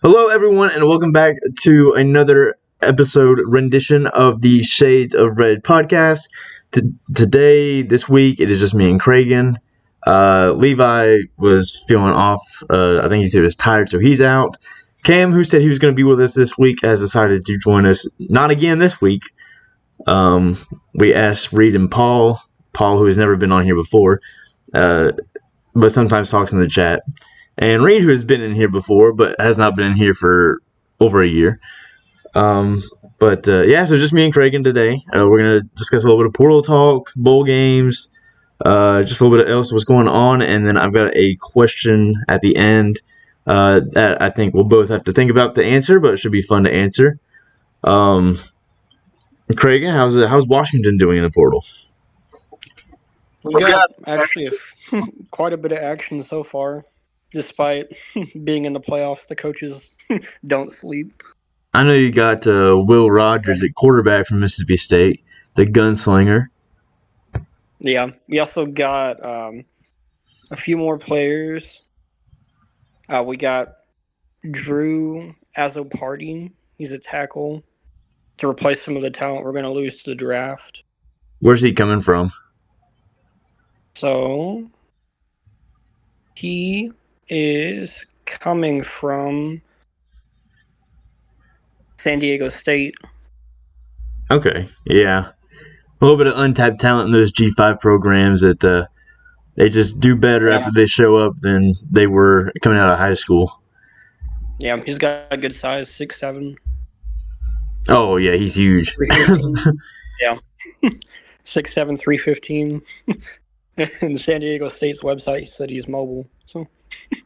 Hello, everyone, and welcome back to another episode rendition of the Shades of Red podcast. Today, this week, it is just me and KRAIGEN. Levi was feeling off. I think he said he was tired, so he's out. Cam, who said he was going to be with us this week, has decided to join us. Not again this week. We asked Reed and Paul, who has never been on here before, but sometimes talks in the chat. And Reed, who has been in here before, but has not been in here for over a year. So just me and KRAIGEN today. We're going to discuss a little bit of Portal talk, bowl games, just a little bit else what's going on. And then I've got a question at the end that I think we'll both have to think about to answer, but it should be fun to answer. KRAIGEN, how's Washington doing in the Portal? We got actually quite a bit of action so far. Despite being in the playoffs, the coaches don't sleep. I know you got Will Rogers at quarterback from Mississippi State, the gunslinger. Yeah, we also got a few more players. We got Drew Azopardi. He's a tackle to replace some of the talent we're going to lose to the draft. Where's he coming from? So he is coming from San Diego State. Okay, yeah. A little bit of untapped talent in those G5 programs that they just do better after they show up than they were coming out of high school. Yeah, he's got a good size, 6'7". Oh, yeah, he's huge. Yeah. 6'7", 315. And San Diego State's website said he's mobile. So.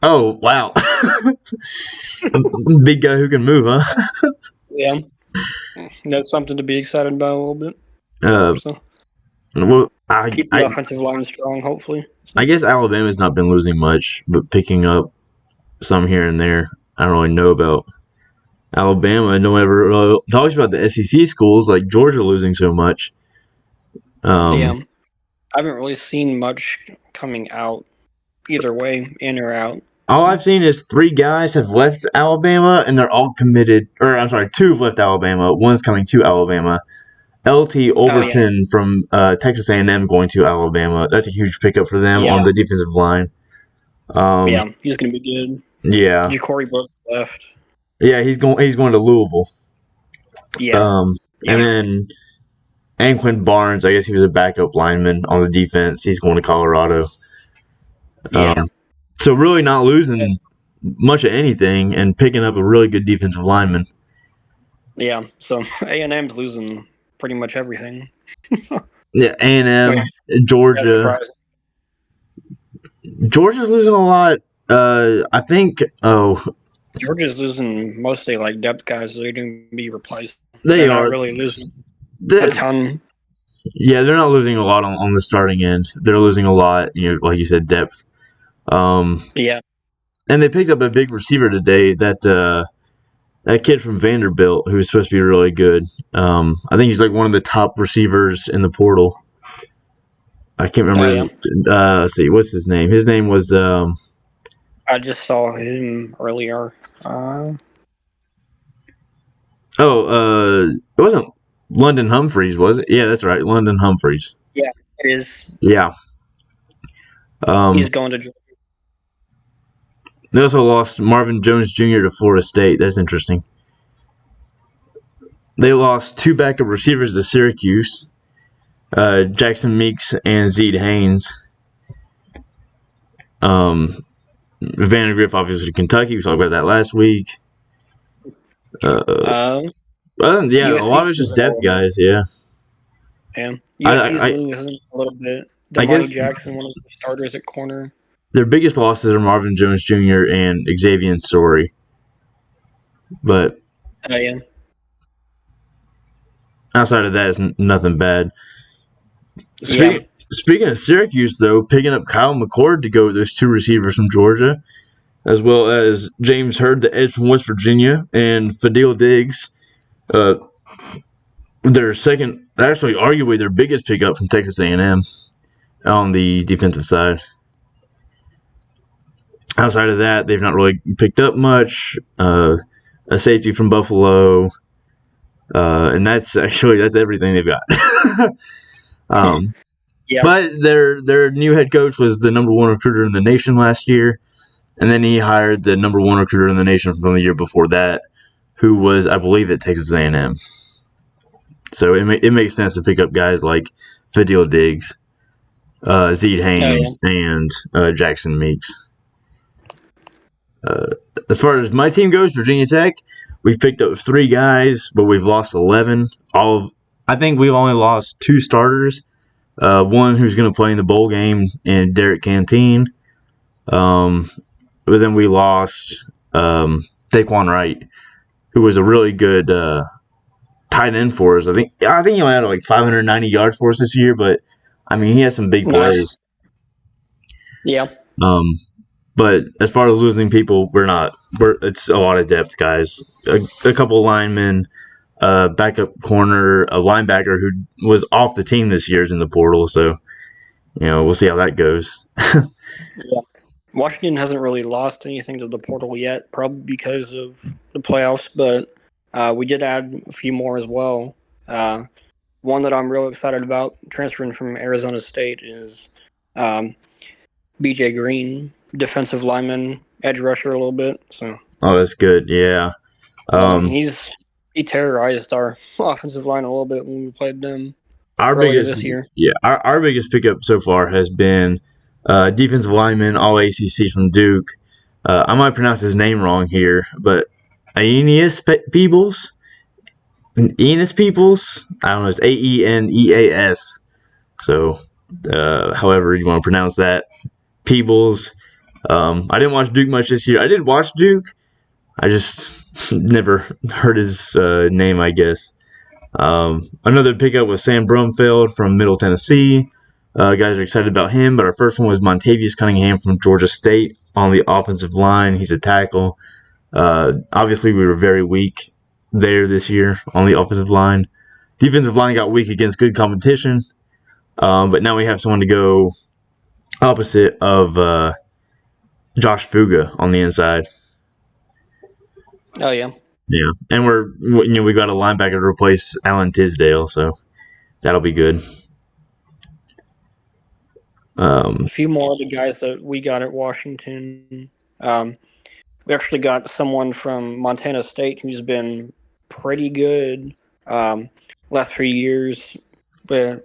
Oh, wow. Big guy who can move, huh? Yeah. That's something to be excited about a little bit. Well, keep the offensive line strong, hopefully. I guess Alabama's not been losing much, but picking up some here and there. I don't really know about Alabama. No one ever talks about the SEC schools like Georgia losing so much. Yeah. I haven't really seen much coming out either way, in or out. All I've seen is 3 guys have left Alabama, and they're all committed. Or, I'm sorry, 2 have left Alabama. One's coming to Alabama. LT Overton from Texas A&M going to Alabama. That's a huge pickup for them on the defensive line. He's going to be good. Yeah. Ja'Cory Brooks left. Yeah, he's going to Louisville. Yeah. And then Anquin Barnes, I guess he was a backup lineman on the defense. He's going to Colorado. Yeah. So really not losing much of anything and picking up a really good defensive lineman. Yeah, so A&M's losing pretty much everything. Yeah, A&M, Georgia. Georgia's losing a lot. I think. Georgia's losing mostly like depth guys. They're going to be replaced. They're not really losing a ton. Yeah, they're not losing a lot on the starting end. They're losing a lot, like you said, depth. Yeah. And they picked up a big receiver today. That kid from Vanderbilt who's supposed to be really good. I think he's like one of the top receivers in the portal. I can't remember. Let's see, what's his name? His name was. I just saw him earlier. It wasn't London Humphreys, was it? Yeah, that's right, London Humphreys. Yeah, it is. Yeah. He's going to Georgia. They also lost Marvin Jones Jr. to Florida State. That's interesting. They lost 2 backup receivers to Syracuse, Jackson Meeks and Zede Haynes. Vandergriff, obviously, to Kentucky. We talked about that last week. A lot of it's just depth guys, yeah. Yeah. USC's losing a little bit. Damani Jackson, one of the starters at corner. Their biggest losses are Marvin Jones Jr. and Xavier Story. But outside of that, it's nothing bad. Speaking of Syracuse, though, picking up Kyle McCord to go with those 2 receivers from Georgia, as well as James Hurd, the edge from West Virginia, and Fadil Diggs, their second, actually arguably their biggest pickup from Texas A&M on the defensive side. outside of that, they've not really picked up much. A safety from Buffalo, and that's everything they've got. um, Yeah. but their new head coach was the number one recruiter in the nation last year, and then he hired the number one recruiter in the nation from the year before that, who was, I believe, at Texas A&M. So it makes sense to pick up guys like Fadil Diggs, Zede Haynes, and Jackson Meeks. As far as my team goes, Virginia Tech, we've picked up 3 guys, but we've lost 11. I think we've only lost 2 starters. One who's going to play in the bowl game, and Derek Canteen. But then we lost Daquan Wright, who was a really good tight end for us. I think he only had like 590 yards for us this year, but I mean he has some big plays. Yeah. But as far as losing people, it's a lot of depth, guys. A couple of linemen, backup corner, a linebacker who was off the team this year is in the portal. So, we'll see how that goes. Yeah. Washington hasn't really lost anything to the portal yet, probably because of the playoffs, but we did add a few more as well. One that I'm real excited about transferring from Arizona State is BJ Green, defensive lineman, edge rusher a little bit. So, oh, that's good. Yeah. he terrorized our offensive line a little bit when we played them Our earlier biggest, this year. our biggest pickup so far has been defensive lineman, all ACC from Duke. I might pronounce his name wrong here, but Aeneas Peebles. Enos Peoples. I don't know. It's Aeneas. So, however you want to pronounce that, Peebles. I didn't watch Duke much this year. I did watch Duke. I just never heard his name, I guess. Another pickup was Sam Brumfield from Middle Tennessee. Guys are excited about him, but our first one was Montavious Cunningham from Georgia State on the offensive line. He's a tackle. Obviously, we were very weak there this year on the offensive line. Defensive line got weak against good competition, but now we have someone to go opposite of Josh Fuga on the inside. Oh, yeah. Yeah, and we got a linebacker to replace Alan Tisdale, so that'll be good. A few more of the guys that we got at Washington. We actually got someone from Montana State who's been pretty good last few years,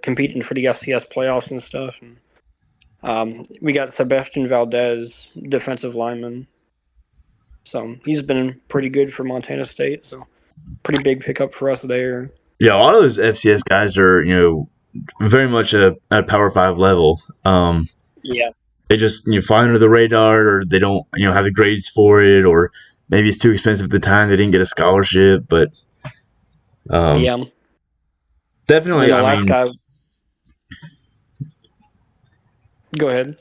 competing for the FCS playoffs and stuff. And, we got Sebastian Valdez, defensive lineman. So he's been pretty good for Montana State. So pretty big pickup for us there. Yeah, a lot of those FCS guys are very much at Power 5 level. Yeah. They just fly under the radar, or they don't have the grades for it, or maybe it's too expensive at the time. They didn't get a scholarship, but Yeah. definitely. And the last guy. Go ahead.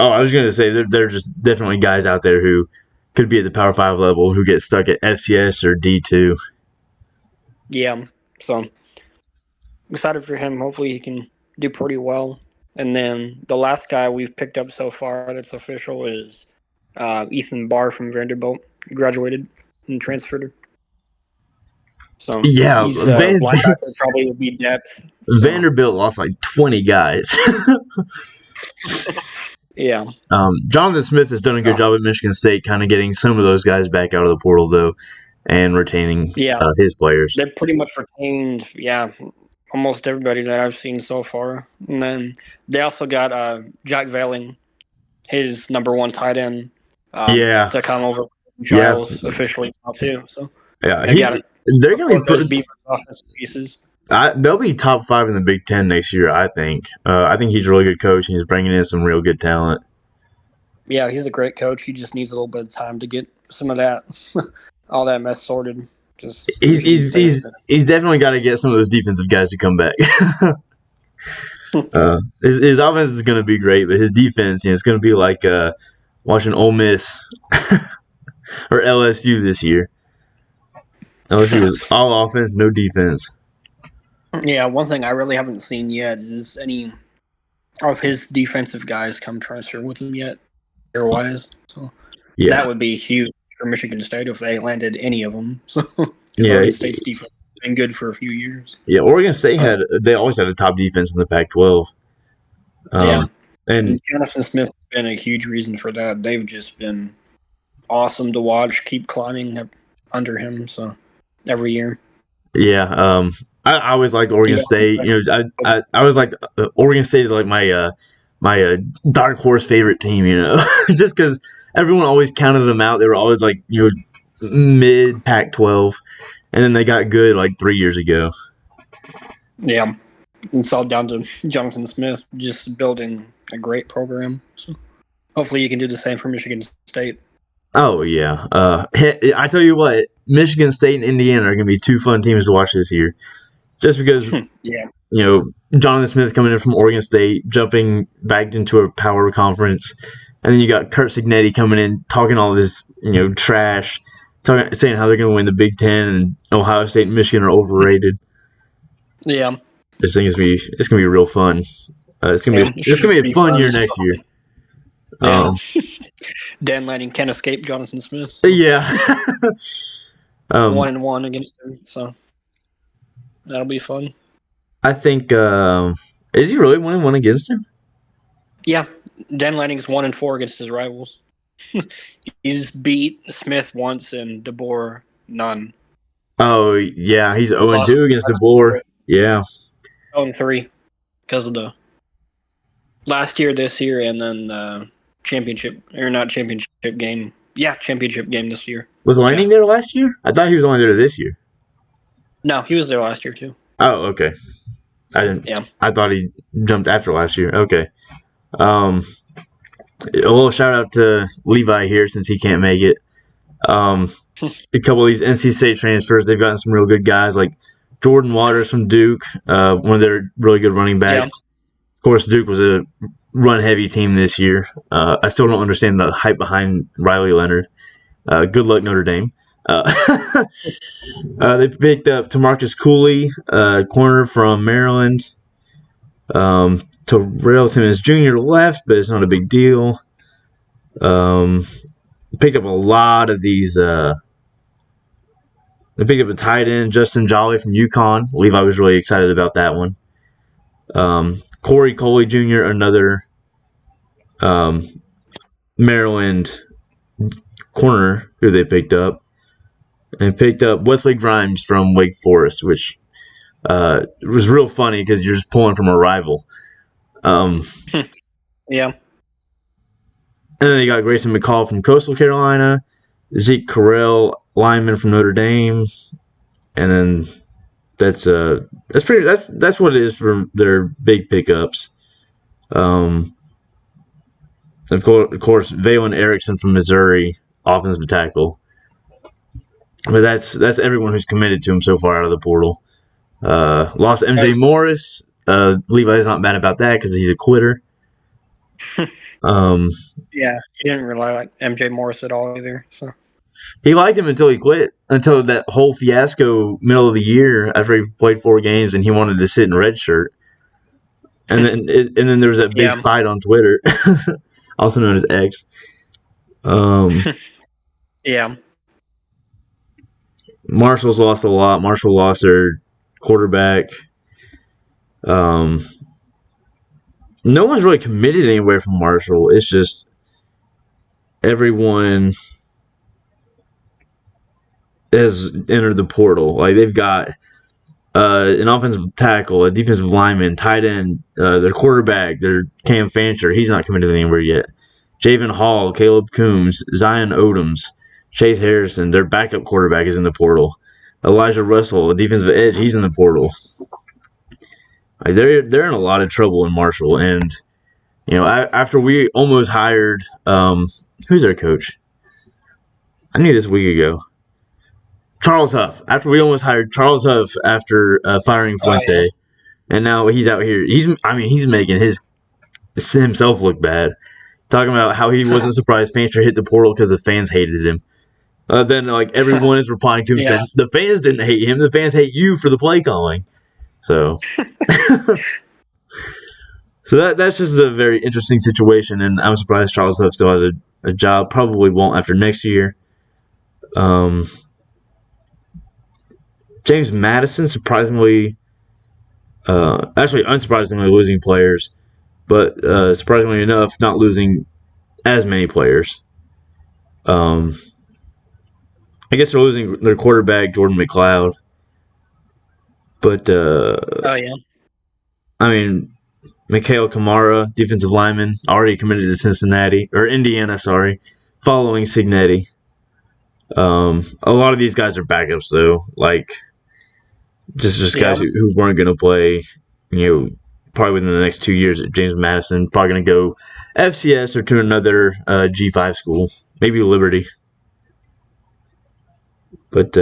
Oh, I was going to say there are just definitely guys out there who could be at the Power 5 level who get stuck at FCS or D2. Yeah. So excited for him. Hopefully he can do pretty well. And then the last guy we've picked up so far that's official is Ethan Barr from Vanderbilt. Graduated and transferred. So Yeah, he's linebacker probably would be depth. So. Vanderbilt lost like 20 guys. Yeah. Jonathan Smith has done a good job at Michigan State, kind of getting some of those guys back out of the portal, though, and retaining his players. They've pretty much retained, almost everybody that I've seen so far. And then they also got Jack Veiling, his number one tight end, to come over Giles officially now too. So they're going to be putting offensive pieces. They'll be top 5 in the Big Ten next year, I think. I think he's a really good coach, and he's bringing in some real good talent. Yeah, he's a great coach. He just needs a little bit of time to get some of that, all that mess sorted. He's definitely got to get some of those defensive guys to come back. His offense is going to be great, but his defense, it's going to be like watching Ole Miss or LSU this year. LSU was all offense, no defense. Yeah, one thing I really haven't seen yet is any of his defensive guys come transfer with him yet, career-wise. So Yeah, That would be huge for Michigan State if they landed any of them. So, because yeah, Oregon State's defense has been good for a few years. yeah. Oregon State they always had a top defense in the Pac-12. Yeah. And Jonathan Smith's been a huge reason for that. They've just been awesome to watch, keep climbing under him. So every year. yeah, I always liked Oregon State. I was like Oregon State is like my dark horse favorite team. Just because everyone always counted them out. They were always like mid Pac-12, and then they got good like 3 years ago. Yeah. It's all down to Jonathan Smith just building a great program. So hopefully you can do the same for Michigan State. Oh yeah. I tell you what, Michigan State and Indiana are going to be two fun teams to watch this year. Just because Yeah. Jonathan Smith coming in from Oregon State, jumping back into a power conference, and then you got Kurt Signetti coming in talking all this trash, saying how they're going to win the Big Ten and Ohio State and Michigan are overrated. Yeah. This thing is it's gonna be real fun. It's gonna be a fun year next year. Yeah. Dan Lanning can't escape Jonathan Smith. So. Yeah. 1-1 against him, so that'll be fun. I think is he really 1-1 against him? Yeah, Dan Lanning's 1-4 against his rivals. He's beat Smith once and DeBoer none. Oh yeah, he's 0-2 against DeBoer. Yeah. 0-3 because of the last year, this year, and then championship game. Yeah, championship game this year. Was Lanning there last year? I thought he was only there this year. No, he was there last year too. Oh, okay. I didn't. Yeah. I thought he jumped after last year. Okay. A little shout out to Levi here since he can't make it. A couple of these NC State transfers, they've gotten some real good guys like Jordan Waters from Duke, one of their really good running backs. Yeah. Of course, Duke was a run-heavy team this year. I still don't understand the hype behind Riley Leonard. Good luck, Notre Dame. They picked up Tamarcus Cooley, corner from Maryland. Terrell Timmons Jr. left, but it's not a big deal. Picked up a lot of these. They picked up a tight end, Justin Jolly from UConn. Levi was really excited about that one. Corey Coley Jr., another Maryland corner who they picked up. And picked up Wesley Grimes from Wake Forest, which was real funny because you're just pulling from a rival. Yeah. And then they got Grayson McCall from Coastal Carolina, Zeke Correll, lineman from Notre Dame, and then that's what it is for their big pickups. Of course, Valen Erickson from Missouri, offensive tackle. But that's everyone who's committed to him so far out of the portal. Lost MJ Morris. Levi's not mad about that because he's a quitter. Yeah, he didn't really like MJ Morris at all either. So he liked him until he quit. Until that whole fiasco middle of the year after he played 4 games and he wanted to sit in red shirt. And then there was that big fight on Twitter, also known as X. Yeah. Marshall's lost a lot. Marshall lost their quarterback. No one's really committed anywhere from Marshall. It's just everyone has entered the portal. Like they've got an offensive tackle, a defensive lineman, tight end, their quarterback, their Cam Fancher. He's not committed anywhere yet. Javen Hall, Caleb Coombs, Zion Odoms, Chase Harrison, their backup quarterback is in the portal. Elijah Russell, a defensive edge, he's in the portal. Like they're in a lot of trouble in Marshall, and after we almost hired who's their coach? I knew this a week ago. Charles Huff. After we almost hired Charles Huff after firing Fuente, and now he's out here. He's making himself look bad. Talking about how he wasn't surprised Fancher hit the portal because the fans hated him. Then everyone is replying to him saying the fans didn't hate him. The fans hate you for the play calling. So, that's just a very interesting situation, and I'm surprised Charles Huff still has a job. Probably won't after next year. James Madison, surprisingly, actually unsurprisingly, losing players, but surprisingly enough, not losing as many players. I guess they're losing their quarterback Jordan McLeod, but Oh yeah. I mean, Mikhail Kamara, defensive lineman, already committed to Cincinnati or Indiana, sorry, following Signetti. A lot of these guys are backups though, like just Yeah. guys who weren't going to play, probably within the next 2 years. James Madison probably going to go FCS or to another G5 school, maybe Liberty. But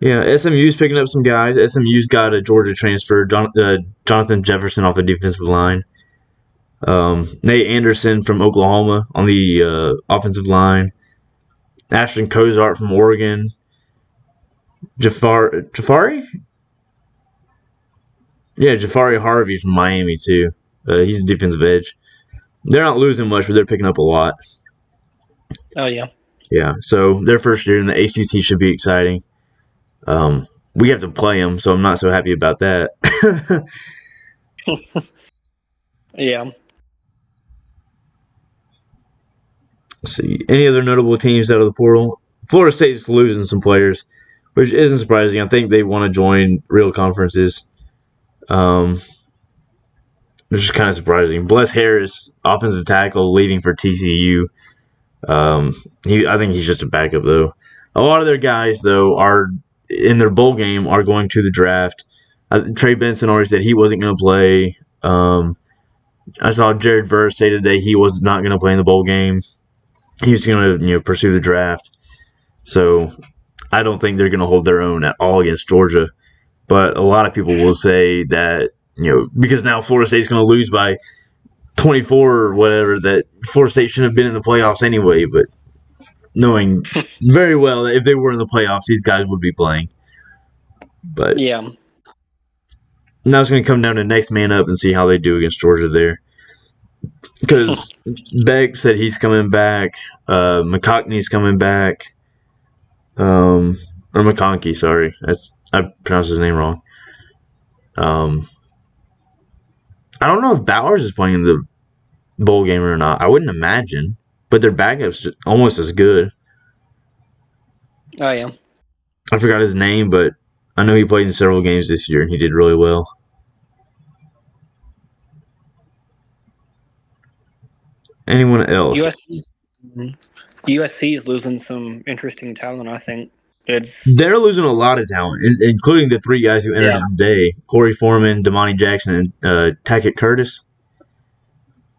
yeah, SMU's picking up some guys. SMU's got a Georgia transfer, Jonathan Jefferson off the defensive line. Nate Anderson from Oklahoma on the offensive line. Ashton Cozart from Oregon. Jafari? Yeah, Jafari Harvey from Miami, too. He's a defensive edge. They're not losing much, but they're picking up a lot. Oh yeah. Yeah, so their first year in the ACC should be exciting. We have to play them, so I'm not so happy about that. Yeah. Let's see. Any other notable teams out of the portal? Florida State's losing some players, which isn't surprising. I think they want to join real conferences. Which is kind of surprising. Bless Harris, offensive tackle, leaving for TCU. I think he's just a backup though. A lot of their guys though are in their bowl game are going to the draft. Trey Benson already said he wasn't going to play. I saw Jared Verse say today he was not going to play in the bowl game. He was going to pursue the draft. So I don't think they're going to hold their own at all against Georgia. But a lot of people will say that because now Florida State's going to lose by 24 or whatever, that Florida State shouldn't have been in the playoffs anyway. But knowing very well that if they were in the playoffs, these guys would be playing. But yeah. Now it's going to come down to next man up and see how they do against Georgia there. Because Beck said he's coming back. McConkey's coming back. Or McConkey, sorry. I pronounced his name wrong. I don't know if Bowers is playing in the bowl game or not. I wouldn't imagine. But their backup's almost as good. Oh yeah. I forgot his name, but I know he played in several games this year and he did really well. Anyone else? USC's losing some interesting talent. I think they're losing a lot of talent, including the three guys who entered today: Corey Foreman, Damani Jackson, and Tackett Curtis.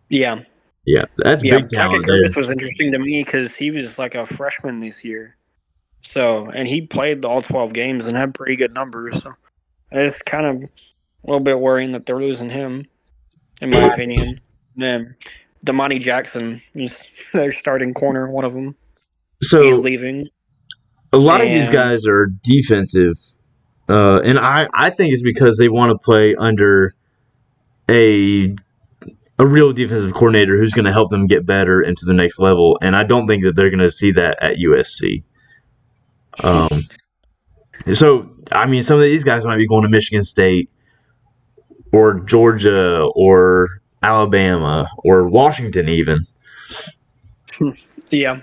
Yeah. Yeah, that's big talent. Tackett Curtis was interesting to me because he was like a freshman this year. So, and he played all 12 games and had pretty good numbers. So, it's kind of a little bit worrying that they're losing him, in my opinion. And then Damani Jackson is their starting corner, one of them. So he's leaving. A lot of these guys are defensive, and I think it's because they want to play under a real defensive coordinator who's going to help them get better into the next level. And I don't think that they're going to see that at USC. So, I mean, some of these guys might be going to Michigan State or Georgia or Alabama or Washington even. Yeah.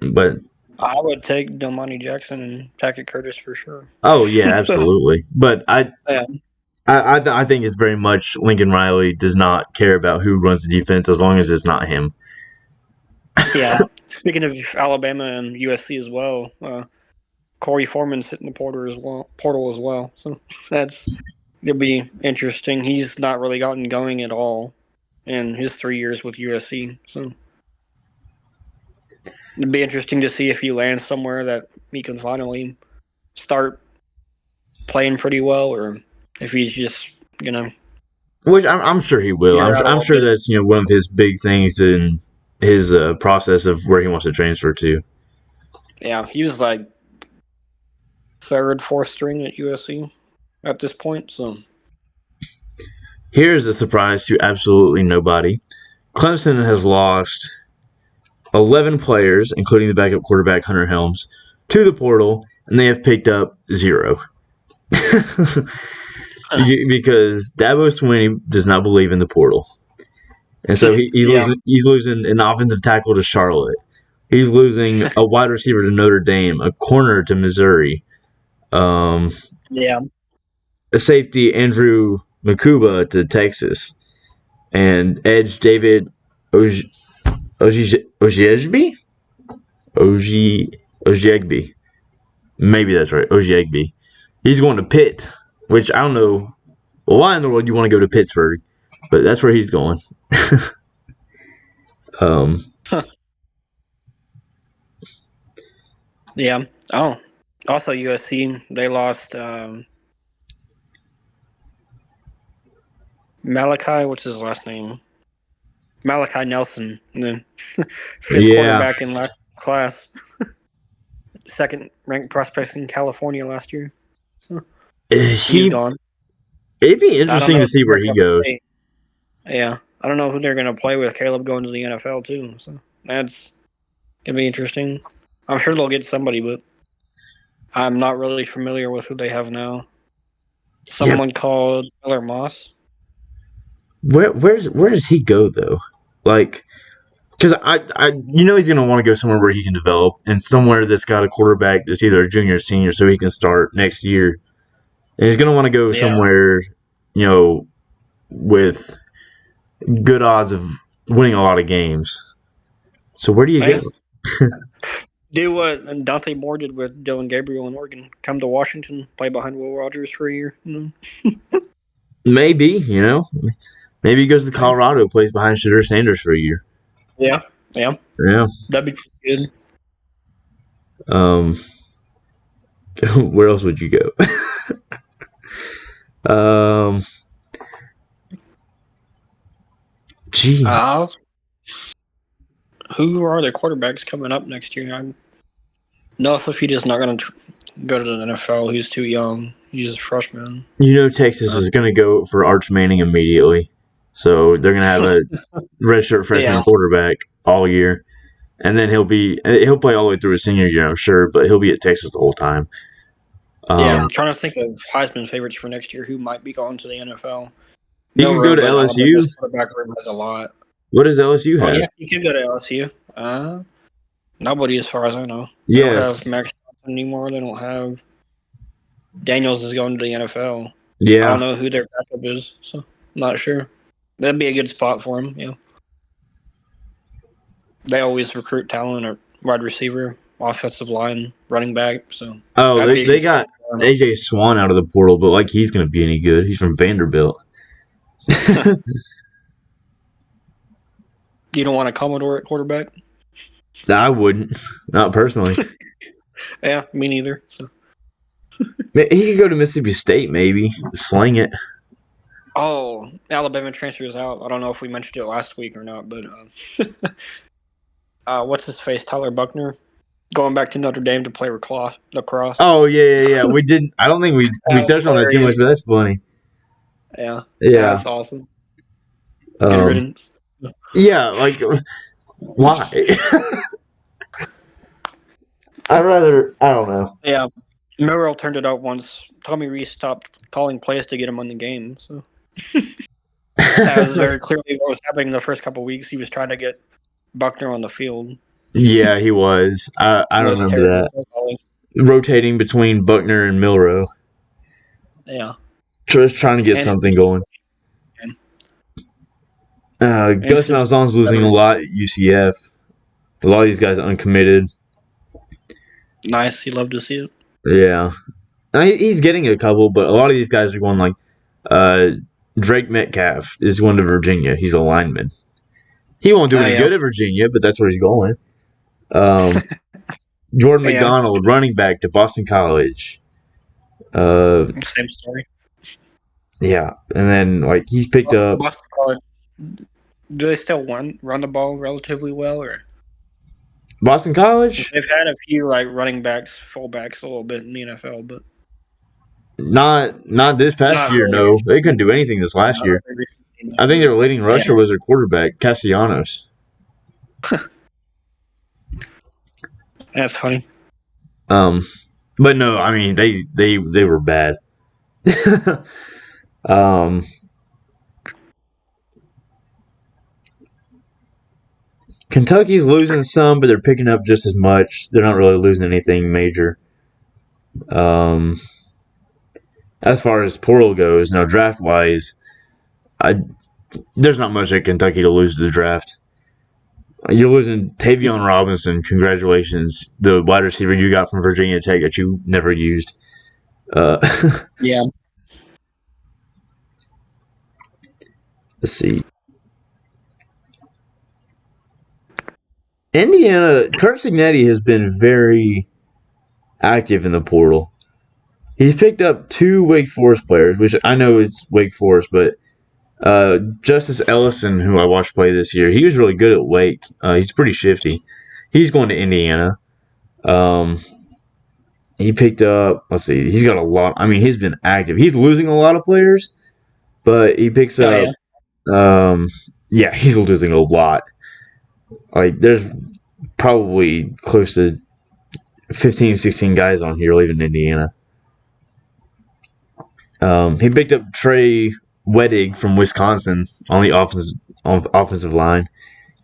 But I would take Damani Jackson and Tackett Curtis for sure. Oh, yeah, absolutely. But I think it's very much Lincoln Riley does not care about who runs the defense as long as it's not him. Yeah. Speaking of Alabama and USC as well, Corey Foreman's hitting the portal as well. So it'll be interesting. He's not really gotten going at all in his 3 years with USC. So it'd be interesting to see if he lands somewhere that he can finally start playing pretty well, or if he's just Which I'm sure he will. I'm sure that's one of his big things in his process of where he wants to transfer to. Yeah, he was like third, fourth string at USC at this point. So here's a surprise to absolutely nobody. Clemson has lost 11 players, including the backup quarterback Hunter Helms, to the portal, and they have picked up 0. Because Dabo Swinney does not believe in the portal. And so he's losing an offensive tackle to Charlotte. He's losing a wide receiver to Notre Dame, a corner to Missouri, a safety Andrew Makuba to Texas, and edge David Ojiegbe? Ojiegbe. Maybe that's right. Ojiegbe. He's going to Pitt, which I don't know. Well, why in the world you want to go to Pittsburgh? But that's where he's going. Yeah. Oh. Also, USC, they lost Malachi, what's his last name? Malachi Nelson, the fifth quarterback in last class. Second ranked prospect in California last year. So he's gone. It'd be interesting to see where he goes. Yeah. I don't know who they're going to play with Caleb going to the NFL, too. So that's going to be interesting. I'm sure they'll get somebody, but I'm not really familiar with who they have now. Someone called Miller Moss. Where does he go though? Like, because he's gonna want to go somewhere where he can develop, and somewhere that's got a quarterback that's either a junior or senior, so he can start next year. And he's gonna want to go somewhere, with good odds of winning a lot of games. So where do you go? Do what Dante Moore did with Dylan Gabriel in Oregon. Come to Washington, play behind Will Rogers for a year. Maybe, Maybe he goes to Colorado, plays behind Shedeur Sanders for a year. Yeah. That'd be good. Where else would you go? Gee. Who are the quarterbacks coming up next year? I know if he's just not going to go to the NFL. He's too young. He's a freshman. Texas is going to go for Arch Manning immediately. So they're going to have a redshirt freshman quarterback all year. And then he'll play all the way through his senior year, I'm sure, but he'll be at Texas the whole time. I'm trying to think of Heisman favorites for next year who might be going to the NFL. He can go to LSU. Quarterback room has a lot. What does LSU have? Yeah, he could go to LSU. Nobody, as far as I know. Yes. They don't have Max Johnson anymore. They don't have Daniels is going to the NFL. Yeah. I don't know who their backup is, so I'm not sure. That'd be a good spot for him. Yeah. They always recruit talent at wide receiver, offensive line, running back. So they got AJ Swan out of the portal, but he's going to be any good. He's from Vanderbilt. You don't want a Commodore at quarterback? I wouldn't. Not personally. Yeah, me neither. So. He could go to Mississippi State, maybe. Sling it. Oh, Alabama transfers out. I don't know if we mentioned it last week or not, but what's his face? Tyler Buckner going back to Notre Dame to play lacrosse. Oh, yeah. We didn't. I don't think we touched on that too much, but that's funny. Yeah. Yeah. That's awesome. Good riddance. Yeah, why? I don't know. Yeah. Merrill turned it out once. Tommy Reese stopped calling plays to get him on the game. So that was very clearly what was happening in the first couple of weeks. He was trying to get Buckner on the field. Yeah, he was. I remember that. Rotating between Buckner and Milroe. Yeah. Just trying to get something going. Gus Malzahn's losing a lot at UCF. A lot of these guys are uncommitted. Nice. You love to see it. Yeah. He's getting a couple, but a lot of these guys are going Drake Metcalf is going to Virginia. He's a lineman. He won't do any good at Virginia, but that's where he's going. Jordan McDonald, running back to Boston College. Same story. Yeah. And then, he's picked up... Boston College. Do they still run the ball relatively well, or Boston College? They've had a few running backs, fullbacks a little bit in the NFL, but not this past year. Really. No, they couldn't do anything this last year. I think their leading rusher was their quarterback, Castellanos. That's funny. But no, I mean they were bad. um, Kentucky's losing some, but they're picking up just as much. They're not really losing anything major. Um, as far as portal goes, now draft wise, there's not much at Kentucky to lose to the draft. You're losing Tavion Robinson. Congratulations, the wide receiver you got from Virginia Tech that you never used. Yeah. Let's see. Indiana, Kurt Signetti has been very active in the portal. He's picked up 2 Wake Forest players, which I know it's Wake Forest, but Justice Ellison, who I watched play this year, he was really good at Wake. He's pretty shifty. He's going to Indiana. He picked up, let's see, he's got a lot. I mean, he's been active. He's losing a lot of players, but he picks up, yeah, he's losing a lot. Like, there's probably close to 15, 16 guys on here leaving Indiana. He picked up Trey Wettig from Wisconsin on the offensive line.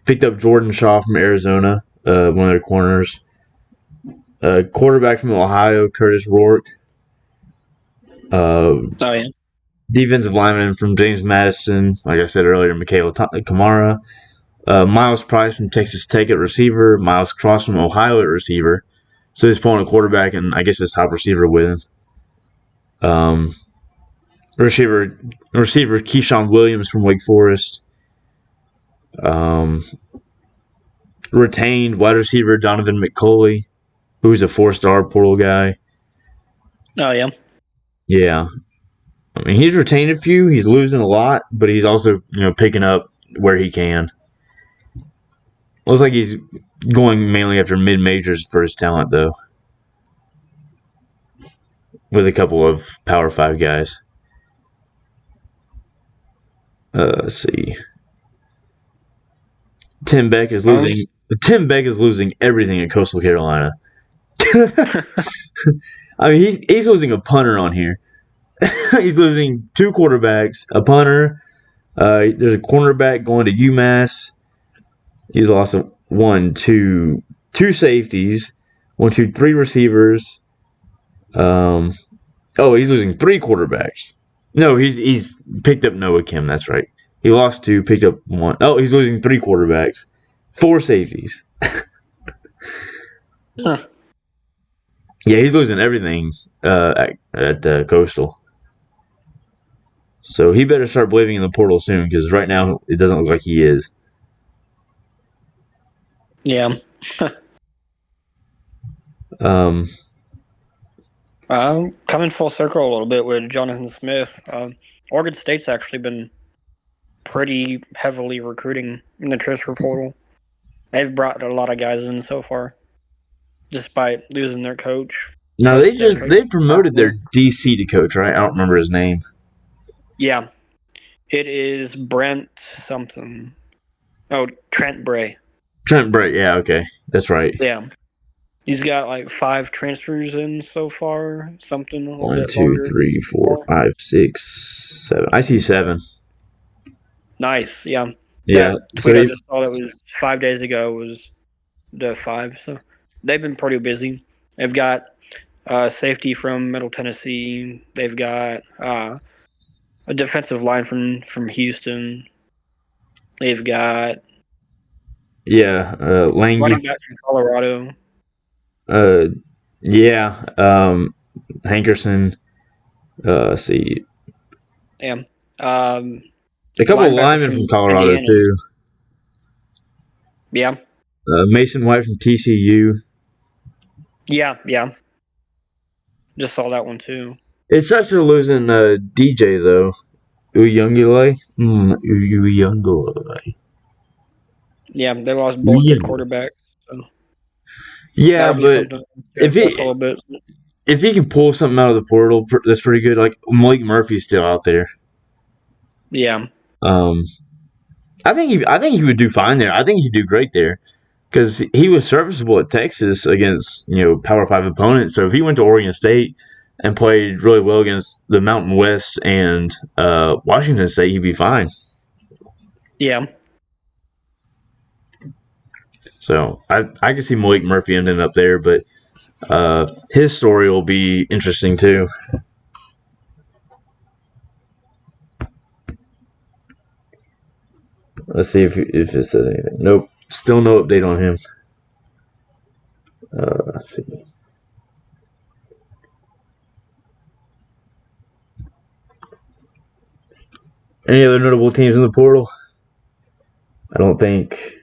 Picked up Jordan Shaw from Arizona, one of their corners. Quarterback from Ohio, Curtis Rourke. Defensive lineman from James Madison, like I said earlier, Michaela Kamara. Miles Price from Texas Tech at receiver. Miles Cross from Ohio at receiver. So he's pulling a quarterback and I guess his top receiver with him. Receiver Keyshawn Williams from Wake Forest. Retained wide receiver Donovan McCulley, who's a 4-star portal guy. Oh, yeah. Yeah. I mean, he's retained a few. He's losing a lot, but he's also, picking up where he can. Looks like he's going mainly after mid-majors for his talent, though, with a couple of Power 5 guys. Let's see. Tim Beck is losing everything at Coastal Carolina. I mean, he's losing a punter on here. He's losing 2 quarterbacks, a punter. There's a cornerback going to UMass. He's lost 2 safeties, 3 receivers. He's losing 3 quarterbacks. No, he's picked up Noah Kim. That's right. He lost 2, picked up 1. Oh, he's losing 3 quarterbacks, 4 safeties. Huh. Yeah, he's losing everything at Coastal. So he better start believing in the portal soon, because right now it doesn't look like he is. Yeah. Coming full circle a little bit with Jonathan Smith. Oregon State's actually been pretty heavily recruiting in the transfer portal. They've brought a lot of guys in so far, despite losing their coach. Now they promoted their DC to coach, right? I don't remember his name. Yeah, it is Brent something. Oh, Trent Bray. Trent Bray, yeah, okay, that's right. Yeah, he's got like 5 transfers in so far. Something a little 1, bit 2, longer. 3, 4, 5, 6, 7. I see 7. Nice, yeah. Yeah. That tweet I just saw that was 5 days ago was the 5. So they've been pretty busy. They've got safety from Middle Tennessee. They've got a defensive line from Houston. They've got Lange. Running back from Colorado. Hankerson. Let's see. Yeah. A couple of linemen from Colorado, Indiana, too. Yeah. Mason White from TCU. Yeah. Just saw that one, too. It sucks they're losing DJ, though. Uyungule. Uyungule. Yeah, they lost both their quarterbacks. So yeah, but if he can pull something out of the portal, that's pretty good. Like, Malik Murphy's still out there. Yeah. Um, I think he would do fine there. I think he'd do great there because he was serviceable at Texas against Power 5 opponents. So if he went to Oregon State and played really well against the Mountain West and Washington State, he'd be fine. Yeah. So I could see Malik Murphy ending up there, but his story will be interesting too. Let's see if it says anything. Nope, still no update on him. Let's see. Any other notable teams in the portal? I don't think.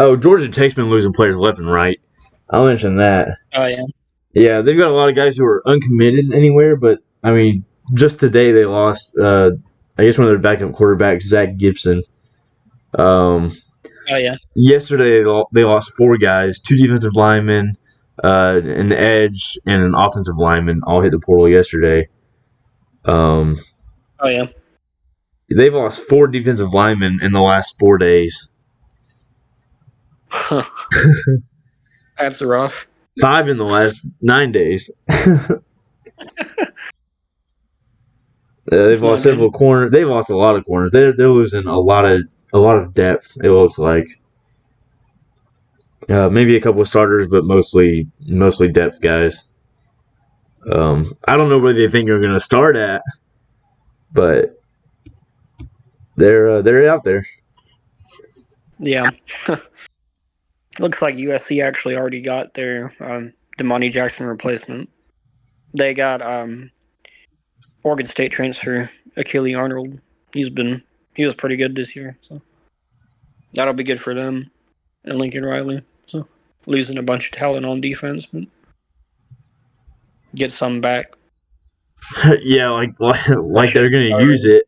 Oh, Georgia Tech's been losing players left and right. I'll mention that. Oh yeah. Yeah, they've got a lot of guys who are uncommitted anywhere, but I mean, just today they lost. I guess one of their backup quarterbacks, Zach Gibson. Oh yeah. Yesterday they lost 4 guys, 2 defensive linemen, an edge, and an offensive lineman. All hit the portal yesterday. Oh yeah. They've lost 4 defensive linemen in the last 4 days. That's rough. 5 in the last 9 days. They've lost several corners. They've lost a lot of corners. They're losing a lot of depth. It looks like maybe a couple of starters, but mostly depth guys. I don't know where they think they're going to start at, but they're out there. Yeah. Looks like USC actually already got their Damani Jackson replacement. They got Oregon State transfer Achille Arnold. He was pretty good this year, so that'll be good for them and Lincoln Riley. So losing a bunch of talent on defense, but get some back. Yeah, like they're going to use it.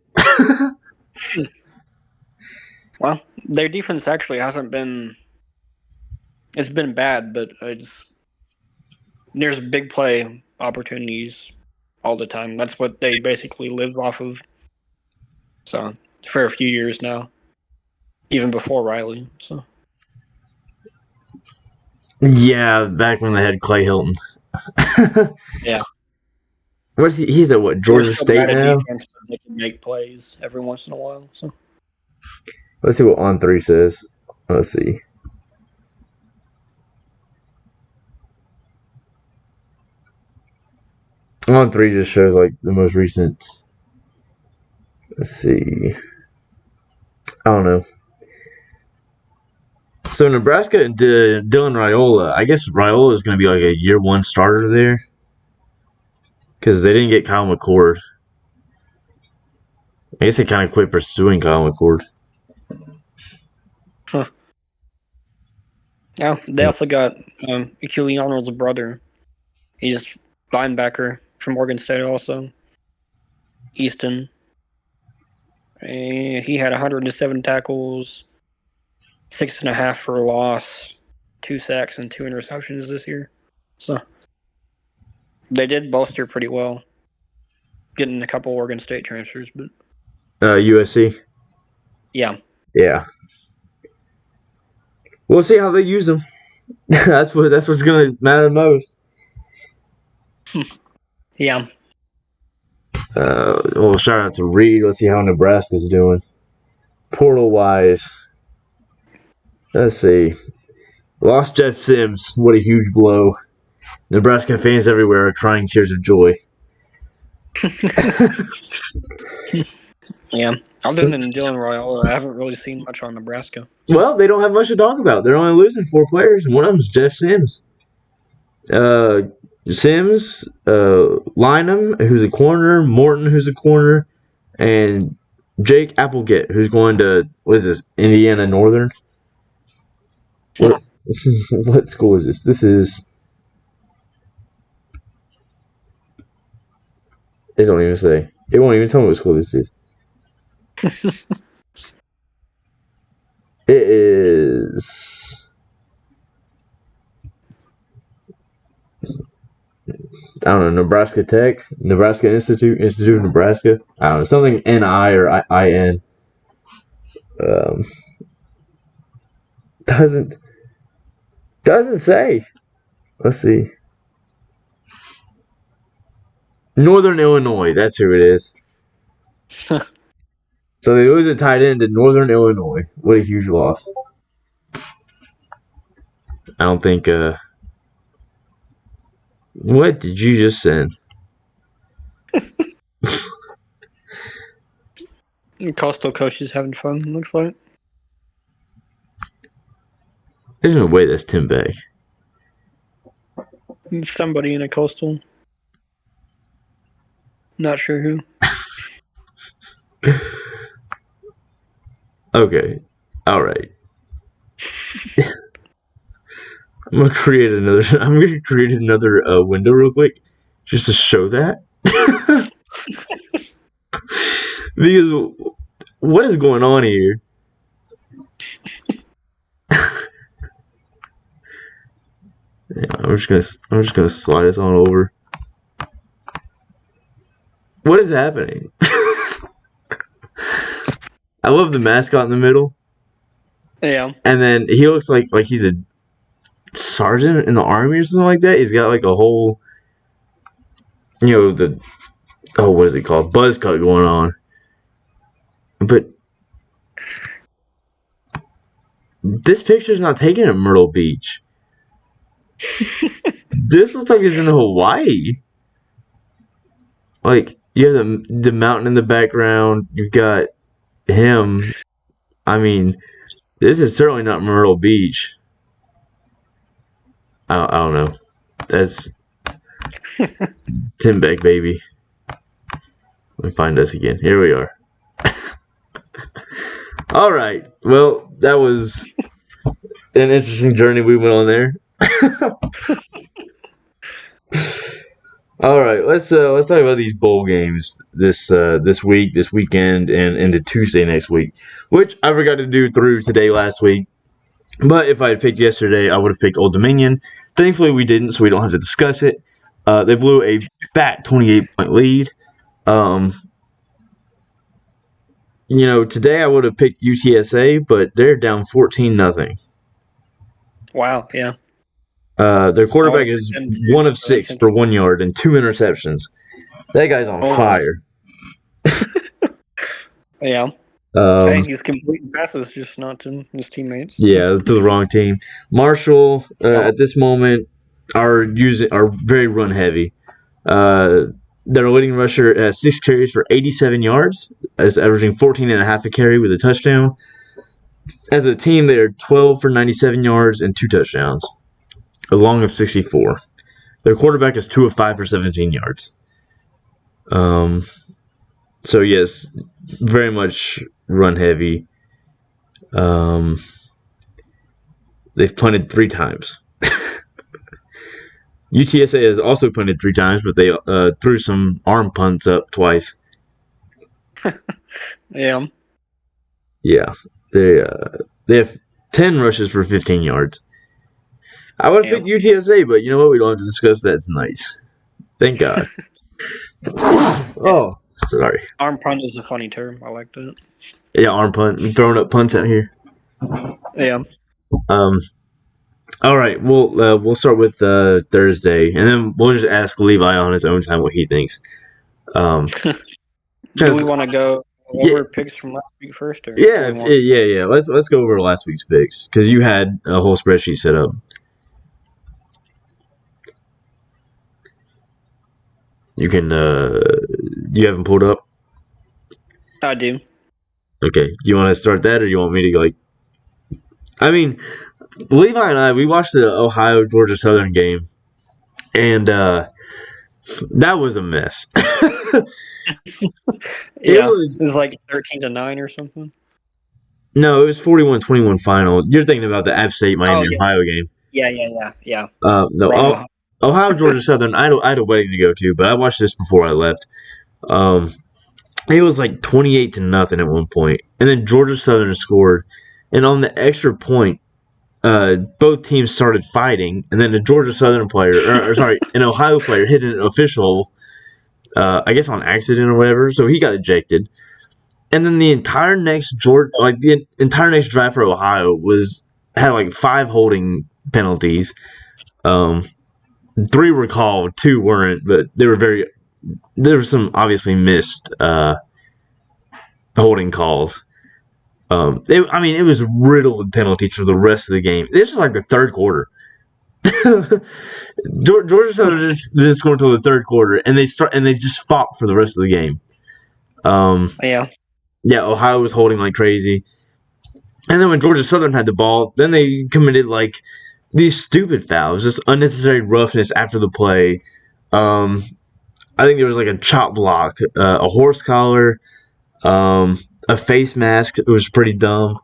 Well, their defense actually hasn't been. It's been bad, but there's big play opportunities all the time. That's what they basically live off of. So for a few years now, even before Riley. So Yeah, back when they had Clay Hilton. yeah, What's he? He's at what, Georgia State now? Defense, but they can make plays every once in a while. So Let's see what On3 says. Let's see. On3 just shows like the most recent. Let's see. I don't know. So Nebraska and Dylan Raiola. I guess Raiola is going to be like a year 1 starter there because they didn't get Kyle McCord. I guess they kind of quit pursuing Kyle McCord. huh. Now they also got Achille Arnold's brother. He's linebacker from Oregon State also. Easton. He had 107 tackles, 6.5 for a loss, 2 sacks, and 2 interceptions this year. So they did bolster pretty well, getting a couple Oregon State transfers. But USC. yeah, we'll see how they use them. that's what's going to matter most. yeah. Well, shout out to Reed. Let's see how Nebraska's doing. Portal wise, let's see. Lost Jeff Sims. What a huge blow. Nebraska fans everywhere are crying tears of joy. Yeah. Other than Dylan Raiola, I haven't really seen much on Nebraska. Well, they don't have much to talk about. They're only losing 4 players, and one of them is Jeff Sims. Sims, Lynham, who's a corner, Morton, who's a corner, and Jake Applegate, who's going to, what is this, Indiana Northern? What, what school is this? This is, it don't even say. It won't even tell me what school this is. It is. don't know, Nebraska Tech, Nebraska Institute of Nebraska. I don't know, something NI or IN. Doesn't say. Let's see. Northern Illinois, that's who it is. So they lose a tight end to Northern Illinois. What a huge loss. I don't think. What did you just send? Coastal coach is having fun, looks like. There's no way that's Tim Beck. Somebody in a Coastal. Not sure who. Okay. All right. I'm gonna create another window real quick, just to show that. Because what is going on here? Yeah, I'm just gonna slide this on over. What is happening? I love the mascot in the middle. Yeah. And then he looks like he's a sergeant in the army or something like that. He's got like a whole, what is it called? Buzz cut going on. But this picture's not taken at Myrtle Beach. This looks like it's in Hawaii. Like, you have the mountain in the background. You've got him. I mean, this is certainly not Myrtle Beach. I don't know. That's Tim Beck, baby. Let me find us again. Here we are. All right. Well, that was an interesting journey we went on there. All right, let's talk about these bowl games this week, this weekend, and into Tuesday next week, which I forgot to do through today last week. But if I had picked yesterday, I would have picked Old Dominion. Thankfully, we didn't, so we don't have to discuss it. They blew a fat 28-point lead. Today I would have picked UTSA, but they're down 14-0. Wow, yeah. Their quarterback is 1 of 6 for 1 yard and 2 interceptions. That guy's on fire. Yeah. He's completing passes, just not to his teammates. Yeah, to the wrong team. Marshall, at this moment, are very run heavy. Their leading rusher has 6 carries for 87 yards, is averaging 14.5 a carry with a touchdown. As a team, they are 12 for 97 yards and 2 touchdowns, a long of 64. Their quarterback is 2 of 5 for 17 yards. So yes, very much run heavy. They've punted 3 times. UTSA has also punted 3 times, but they threw some arm punts up twice. Yeah. Yeah, they have 10 rushes for 15 yards. I would have picked UTSA, but you know what? We don't have to discuss that tonight. Thank God. Oh, sorry. Arm punt is a funny term. I like that. Yeah, arm punt. I'm throwing up punts out here. Yeah. All right. We'll start with Thursday, and then we'll just ask Levi on his own time what he thinks. Do we want to go over picks from last week first? Or yeah. Let's go over last week's picks because you had a whole spreadsheet set up. You can. You haven't pulled up? I do. Okay. Do you want to start that, or do you want me to I mean, Levi and I, we watched the Ohio-Georgia Southern game, and that was a mess. It was like 13-9 or something. No, it was 41-21 final. You're thinking about the App State Miami Ohio game. Yeah. No, Ohio-Georgia Southern, I had a wedding to go to, but I watched this before I left. It was like 28-0 at one point, and then Georgia Southern scored, and on the extra point, both teams started fighting, and then a Georgia Southern player, an Ohio player hit an official, I guess on accident or whatever, so he got ejected. And then the entire next drive for Ohio had like 5 holding penalties. 3 were called, 2 weren't, but there were some obviously missed holding calls. It was riddled with penalties for the rest of the game. This was like the third quarter. Georgia Southern didn't score until the third quarter, and they just fought for the rest of the game. Yeah, Ohio was holding like crazy. And then when Georgia Southern had the ball, then they committed like these stupid fouls, just unnecessary roughness after the play. I think there was like a chop block, a horse collar, a face mask. It was pretty dumb.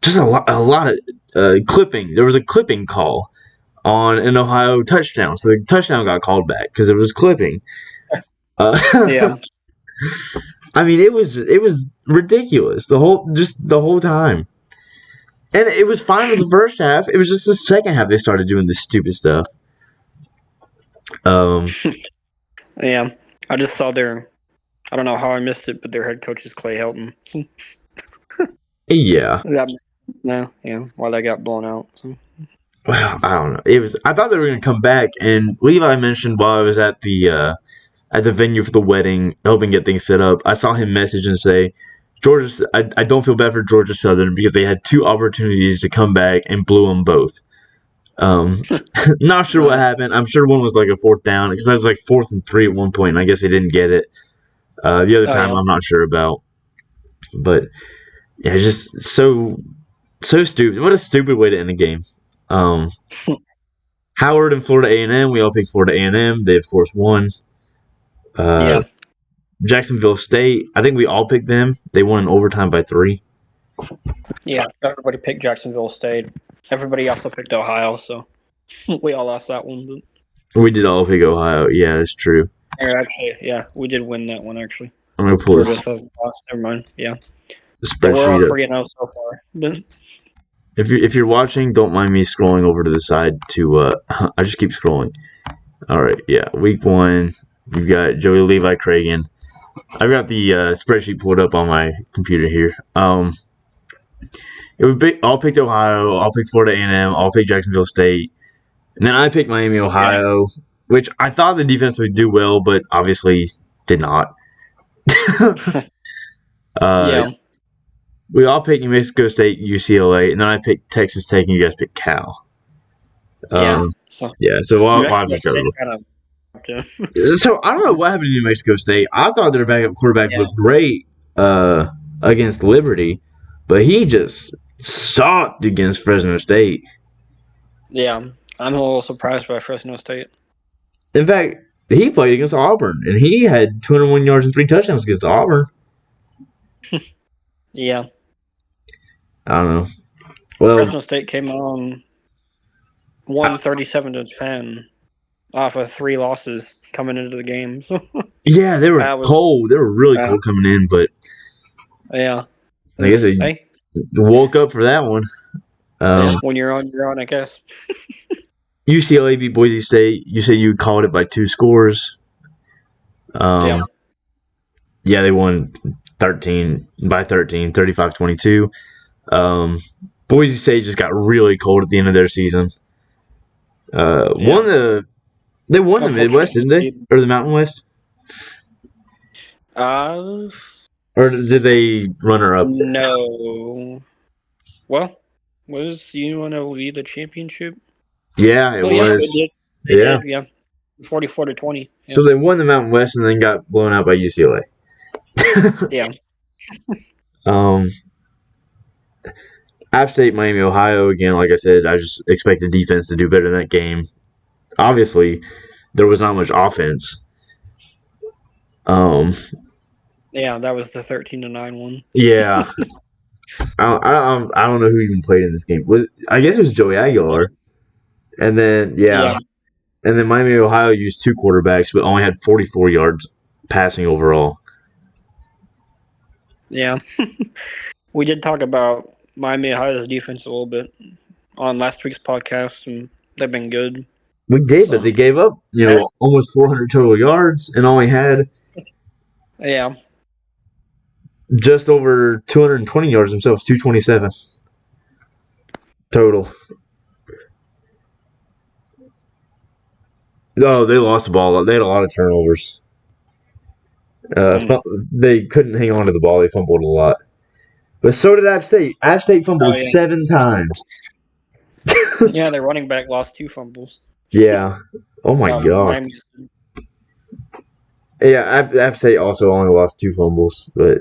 Just a lot of clipping. There was a clipping call on an Ohio touchdown, so the touchdown got called back because it was clipping. Yeah. I mean, it was ridiculous the whole time, and it was fine for the first half. It was just the second half they started doing this stupid stuff. Yeah, I just saw I don't know how I missed it, but their head coach is Clay Helton. Yeah. Why they got blown out. So. Well, I don't know. I thought they were going to come back, and Levi mentioned while I was at the venue for the wedding, helping get things set up, I saw him message and say, I don't feel bad for Georgia Southern because they had 2 opportunities to come back and blew them both. Not sure what happened. I'm sure one was like a 4th down because I was like 4th and 3 at one point, and I guess they didn't get it. The other time, I'm not sure about. But yeah, just so stupid. What a stupid way to end a game. Howard and Florida A&M. We all picked Florida A&M. They of course won. Jacksonville State. I think we all picked them. They won in overtime by 3. Yeah, everybody picked Jacksonville State. Everybody also picked Ohio, so we all lost that one. But... We did all pick Ohio. Yeah, that's true. Actually, yeah, we did win that one, actually. I'm going to pull this. Never mind. Yeah. The spreadsheet. We're all 3-0 so far. If you're watching, don't mind me scrolling over to the side to I just keep scrolling. All right, yeah. Week 1, you've got Joey Levi KRAIGEN. I've got the spreadsheet pulled up on my computer here. All picked Ohio, all picked Florida A&M, all picked Jacksonville State, and then I picked Miami, Ohio, which I thought the defense would do well, but obviously did not. We all picked New Mexico State, UCLA, and then I picked Texas Tech, and you guys picked Cal. So I'll pick So I don't know what happened to New Mexico State. I thought their backup quarterback looked great against Liberty, but he just sucked against Fresno State. Yeah, I'm a little surprised by Fresno State. In fact, he played against Auburn, and he had 201 yards and 3 touchdowns against Auburn. Yeah. I don't know. Well, Fresno State came on 137-10 off of 3 losses coming into the game. Yeah, they were cold. They were really cold coming in, but yeah, I guess they woke up for that one. When you're on, I guess. UCLA beat Boise State. You said you called it by 2 scores. Yeah, they won 35-22. Boise State just got really cold at the end of their season. They won the Midwest, didn't they? Or the Mountain West? Or did they runner up? No. Well, was UNLV the championship? Yeah, it was. They did. 44-20. Yeah. So they won the Mountain West and then got blown out by UCLA. Yeah. App State, Miami, Ohio. Again, like I said, I just expect the defense to do better in that game. Obviously, there was not much offense. Yeah, that was the 13-9 one. Yeah. I don't know who even played in this game. I guess it was Joey Aguilar. And then and then Miami, Ohio used 2 quarterbacks, but only had 44 yards passing overall. Yeah. We did talk about Miami Ohio's defense a little bit on last week's podcast, and they've been good. But they gave up, almost 400 total yards and only had Yeah. just over 220 yards themselves, 227 total. Oh, they lost the ball. They had a lot of turnovers. They couldn't hang on to the ball. They fumbled a lot. But so did App State. App State fumbled 7 times. Yeah, their running back lost 2 fumbles. Yeah. Oh, my God. Yeah, App State also only lost 2 fumbles. But,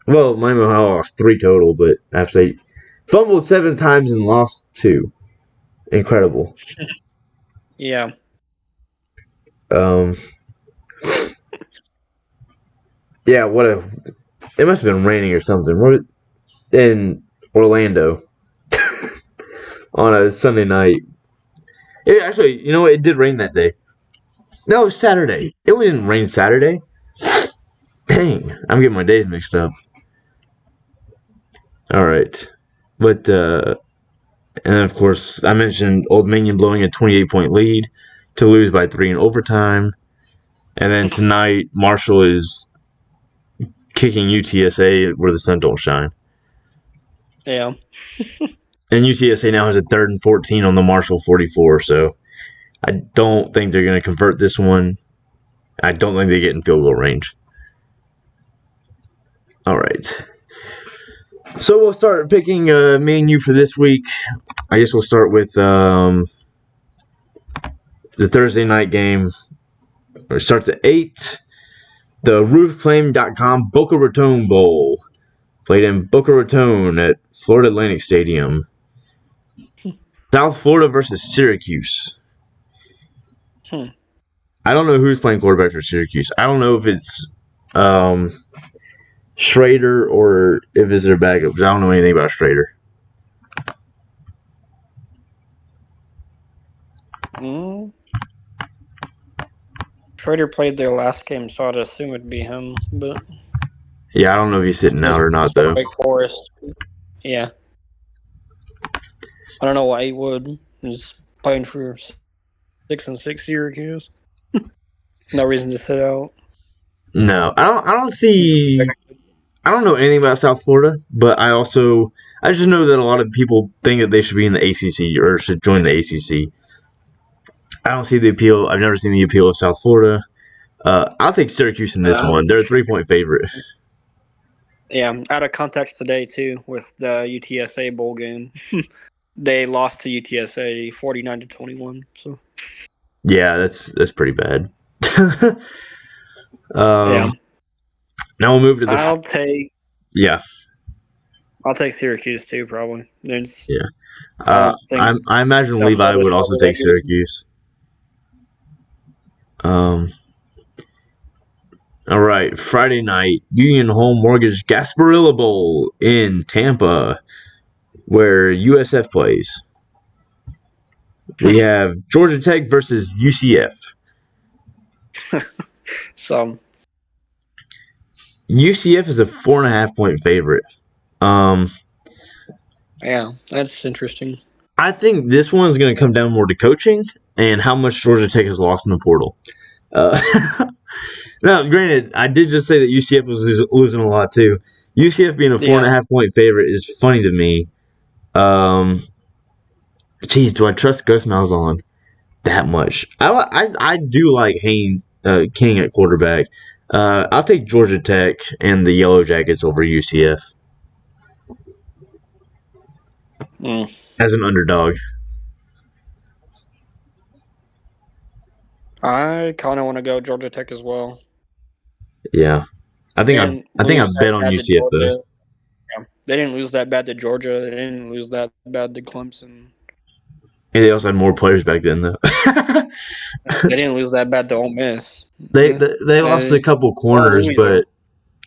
well, Miami Ohio lost 3 total, but App State fumbled 7 times and lost 2. Incredible. Yeah. Yeah, it must have been raining or something. In Orlando on a Sunday night. Actually, it did rain that day. No, it was Saturday. It didn't rain Saturday. Dang, I'm getting my days mixed up. All right. But, and of course, I mentioned Old Dominion blowing a 28-point lead to lose by 3 in overtime. And then tonight, Marshall is kicking UTSA where the sun don't shine. Yeah. And UTSA now has a 3rd and 14 on the Marshall 44, so I don't think they're going to convert this one. I don't think they get in field goal range. All right. So we'll start picking me and you for this week. I guess we'll start with the Thursday night game. It starts at 8. The roofclaim.com Boca Raton Bowl. Played in Boca Raton at Florida Atlantic Stadium. South Florida versus Syracuse. I don't know who's playing quarterback for Syracuse. I don't know if it's Schrader or if it's their backup, because I don't know anything about Schrader. Schrader played their last game, so I'd assume it'd be him. But yeah, I don't know if he's sitting out or not, though. Wake Forest. Yeah. I don't know why he would. He's playing for 6-6 Syracuse. No reason to sit out. No, I don't see. I don't know anything about South Florida, but I just know that a lot of people think that they should be in the ACC or should join the ACC. I don't see the appeal. I've never seen the appeal of South Florida. I'll take Syracuse in this one. They're a 3-point favorite. Yeah, out of context today, too, with the UTSA bowl game. They lost to UTSA 49-21. So. Yeah, that's pretty bad. Yeah. Now we'll move to the. I'll take Syracuse too, probably. Yeah. I imagine Levi would also take Syracuse. All right, Friday night, Union Home Mortgage Gasparilla Bowl in Tampa, where USF plays. We have Georgia Tech versus UCF. UCF is a 4.5-point favorite. Yeah, that's interesting. I think this one is going to come down more to coaching and how much Georgia Tech has lost in the portal. Now, granted, I did just say that UCF was losing a lot too. UCF being a 4.5-point favorite is funny to me. Geez, do I trust Gus Malzahn that much? I do like King at quarterback. I'll take Georgia Tech and the Yellow Jackets over UCF as an underdog. I kind of want to go Georgia Tech as well. Yeah, I think I bet on UCF though. Yeah. They didn't lose that bad to Georgia. They didn't lose that bad to Clemson. And they also had more players back then though. They didn't lose that bad to Ole Miss. They lost a couple corners, but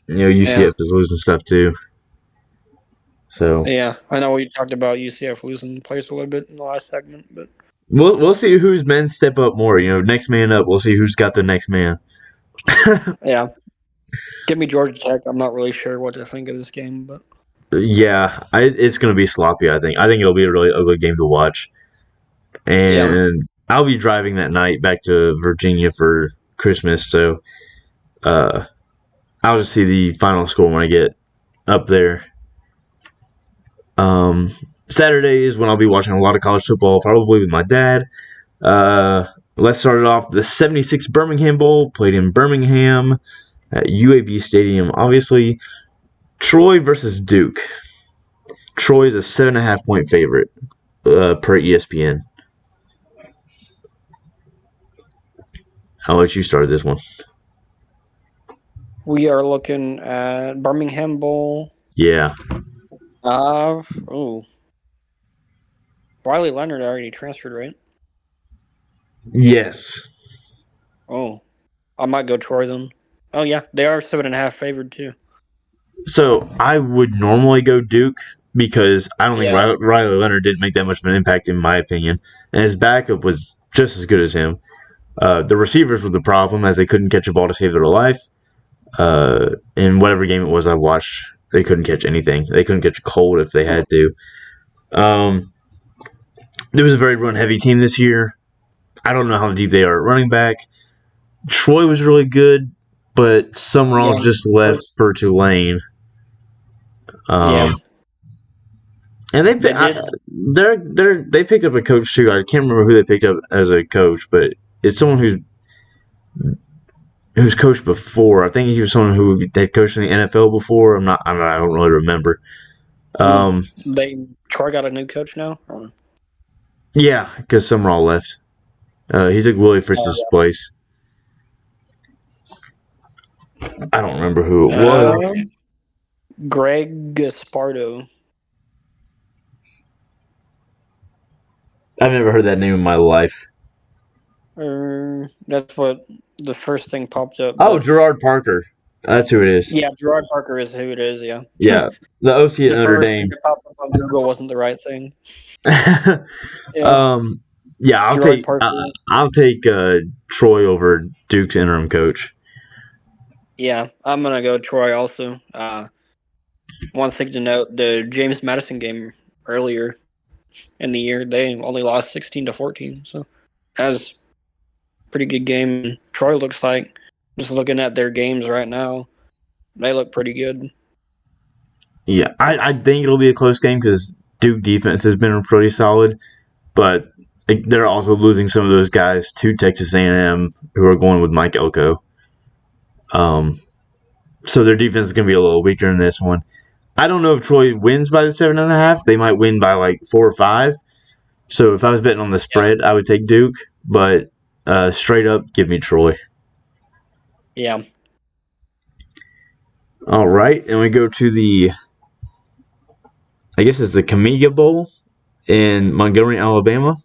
UCF is losing stuff too. So yeah, I know we talked about UCF losing players a little bit in the last segment, but we'll see whose men step up more. Next man up. We'll see who's got the next man. Yeah, give me Georgia Tech. I'm not really sure what to think of this game, but Yeah, it's going to be sloppy. I think it'll be a really ugly game to watch, Yeah. and I'll be driving that night back to Virginia for Christmas, so uh, I'll just see the final score when I get up there. Um, Saturday is when I'll be watching a lot of college football, probably with my dad. Uh, let's start it off. The 76 Birmingham Bowl played in Birmingham at UAB Stadium. Obviously, Troy versus Duke. Troy is a 7.5 point favorite per ESPN. I'll let you start this one. We are looking at Birmingham Bowl. Yeah. Oh, Riley Leonard already transferred, right? Yes. Oh, I might go Troy then. Oh yeah, they are 7.5 favored too. So I would normally go Duke because I don't think Yeah. Riley Leonard didn't make that much of an impact, in my opinion. And his backup was just as good as him. The receivers were the problem, as they couldn't catch a ball to save their life. In whatever game it was I watched, they couldn't catch anything. They couldn't catch a cold if they had to. There was a very run heavy team this year. I don't know how deep they are at running back. Troy was really good, but Summerall Yeah. just left for Tulane. Yeah. And They did. they picked up a coach too. I can't remember who they picked up as a coach, but it's someone who's coached before. I think he was someone who had coached in the NFL before. I don't really remember. Troy got a new coach now. Yeah, because Summerall left. He took Willie Fritz's Oh, place. I don't remember who it yeah. was. Greg Gaspardo. I've never heard that name in my life. That's what the first thing popped up. Oh, But Gerard Parker. That's who it is. yeah, Gerard Parker is who it is. Yeah. Yeah, the OC at The Notre first thing Dame. that popped up on Google wasn't the right thing. Yeah. Yeah, Gerard Parker. I'll take Troy over Duke's interim coach. Yeah, I'm gonna go Troy also. One thing to note: the James Madison game earlier in the year, they only lost 16-14. So that's a pretty good game. Troy looks like, just looking at their games right now, they look pretty good. Yeah, I think it'll be a close game because Duke defense has been pretty solid, but they're also losing some of those guys to Texas A&M who are going with Mike Elko. So their defense is going to be a little weaker in this one. I don't know if Troy wins by the 7.5. They might win by like 4 or 5. So if I was betting on the spread, I would take Duke, but straight up, give me Troy. Yeah. All right, and we go to I guess it's the Camiga Bowl in Montgomery, Alabama.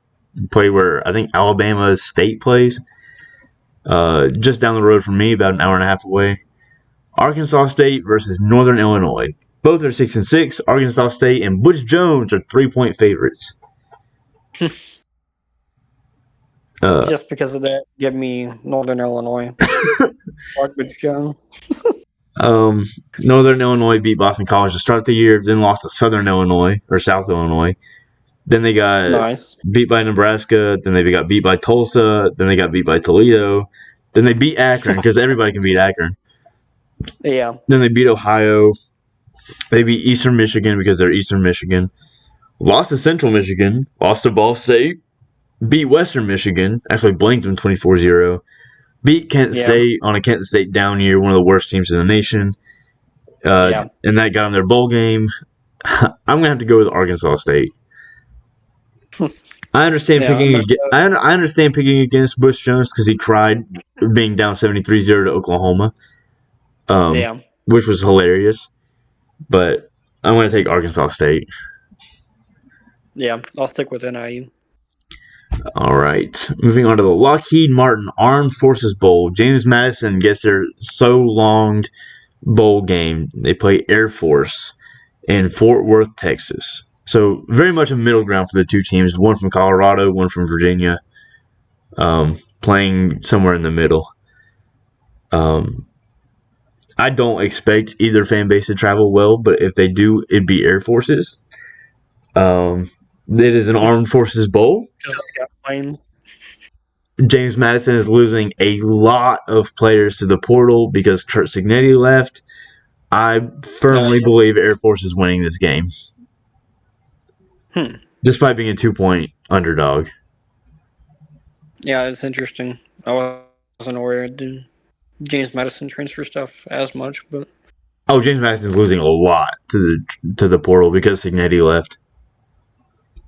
Play where I think Alabama State plays. Just down the road from me, about an hour and a half away. Arkansas State versus Northern Illinois. Both are 6-6. Arkansas State and Butch Jones are 3-point favorites. Just because of that, give me Northern Illinois. Butch Jones. Northern Illinois beat Boston College to start the year, then lost to Southern Illinois or South Illinois. Then they got beat by Nebraska. Then they got beat by Tulsa. Then they got beat by Toledo. Then they beat Akron because everybody can beat Akron. Yeah. Then they beat Ohio. They beat Eastern Michigan because they're Eastern Michigan. Lost to Central Michigan. Lost to Ball State. Beat Western Michigan. Actually blanked them 24-0. Beat Kent State on a Kent State down year, one of the worst teams in the nation. And that got them their bowl game. I'm going to have to go with Arkansas State. I understand I understand picking against Butch Jones because he cried being down 73-0 to Oklahoma, which was hilarious. But I'm going to take Arkansas State. Yeah, I'll stick with NIU. All right. Moving on to the Lockheed Martin Armed Forces Bowl. James Madison gets their so-longed bowl game. They play Air Force in Fort Worth, Texas. So very much a middle ground for the two teams. One from Colorado, one from Virginia. Playing somewhere in the middle. I I don't expect either fan base to travel well, but if they do, it'd be Air Forces. It is an Armed Forces Bowl. Because they got planes. James Madison is losing a lot of players to the portal because Kurt Signetti left. I firmly believe Air Force is winning this game, despite being a 2-point underdog. Yeah, it's interesting. I wasn't aware of the James Madison transfer stuff as much, but James Madison is losing a lot to the portal because Signetti left.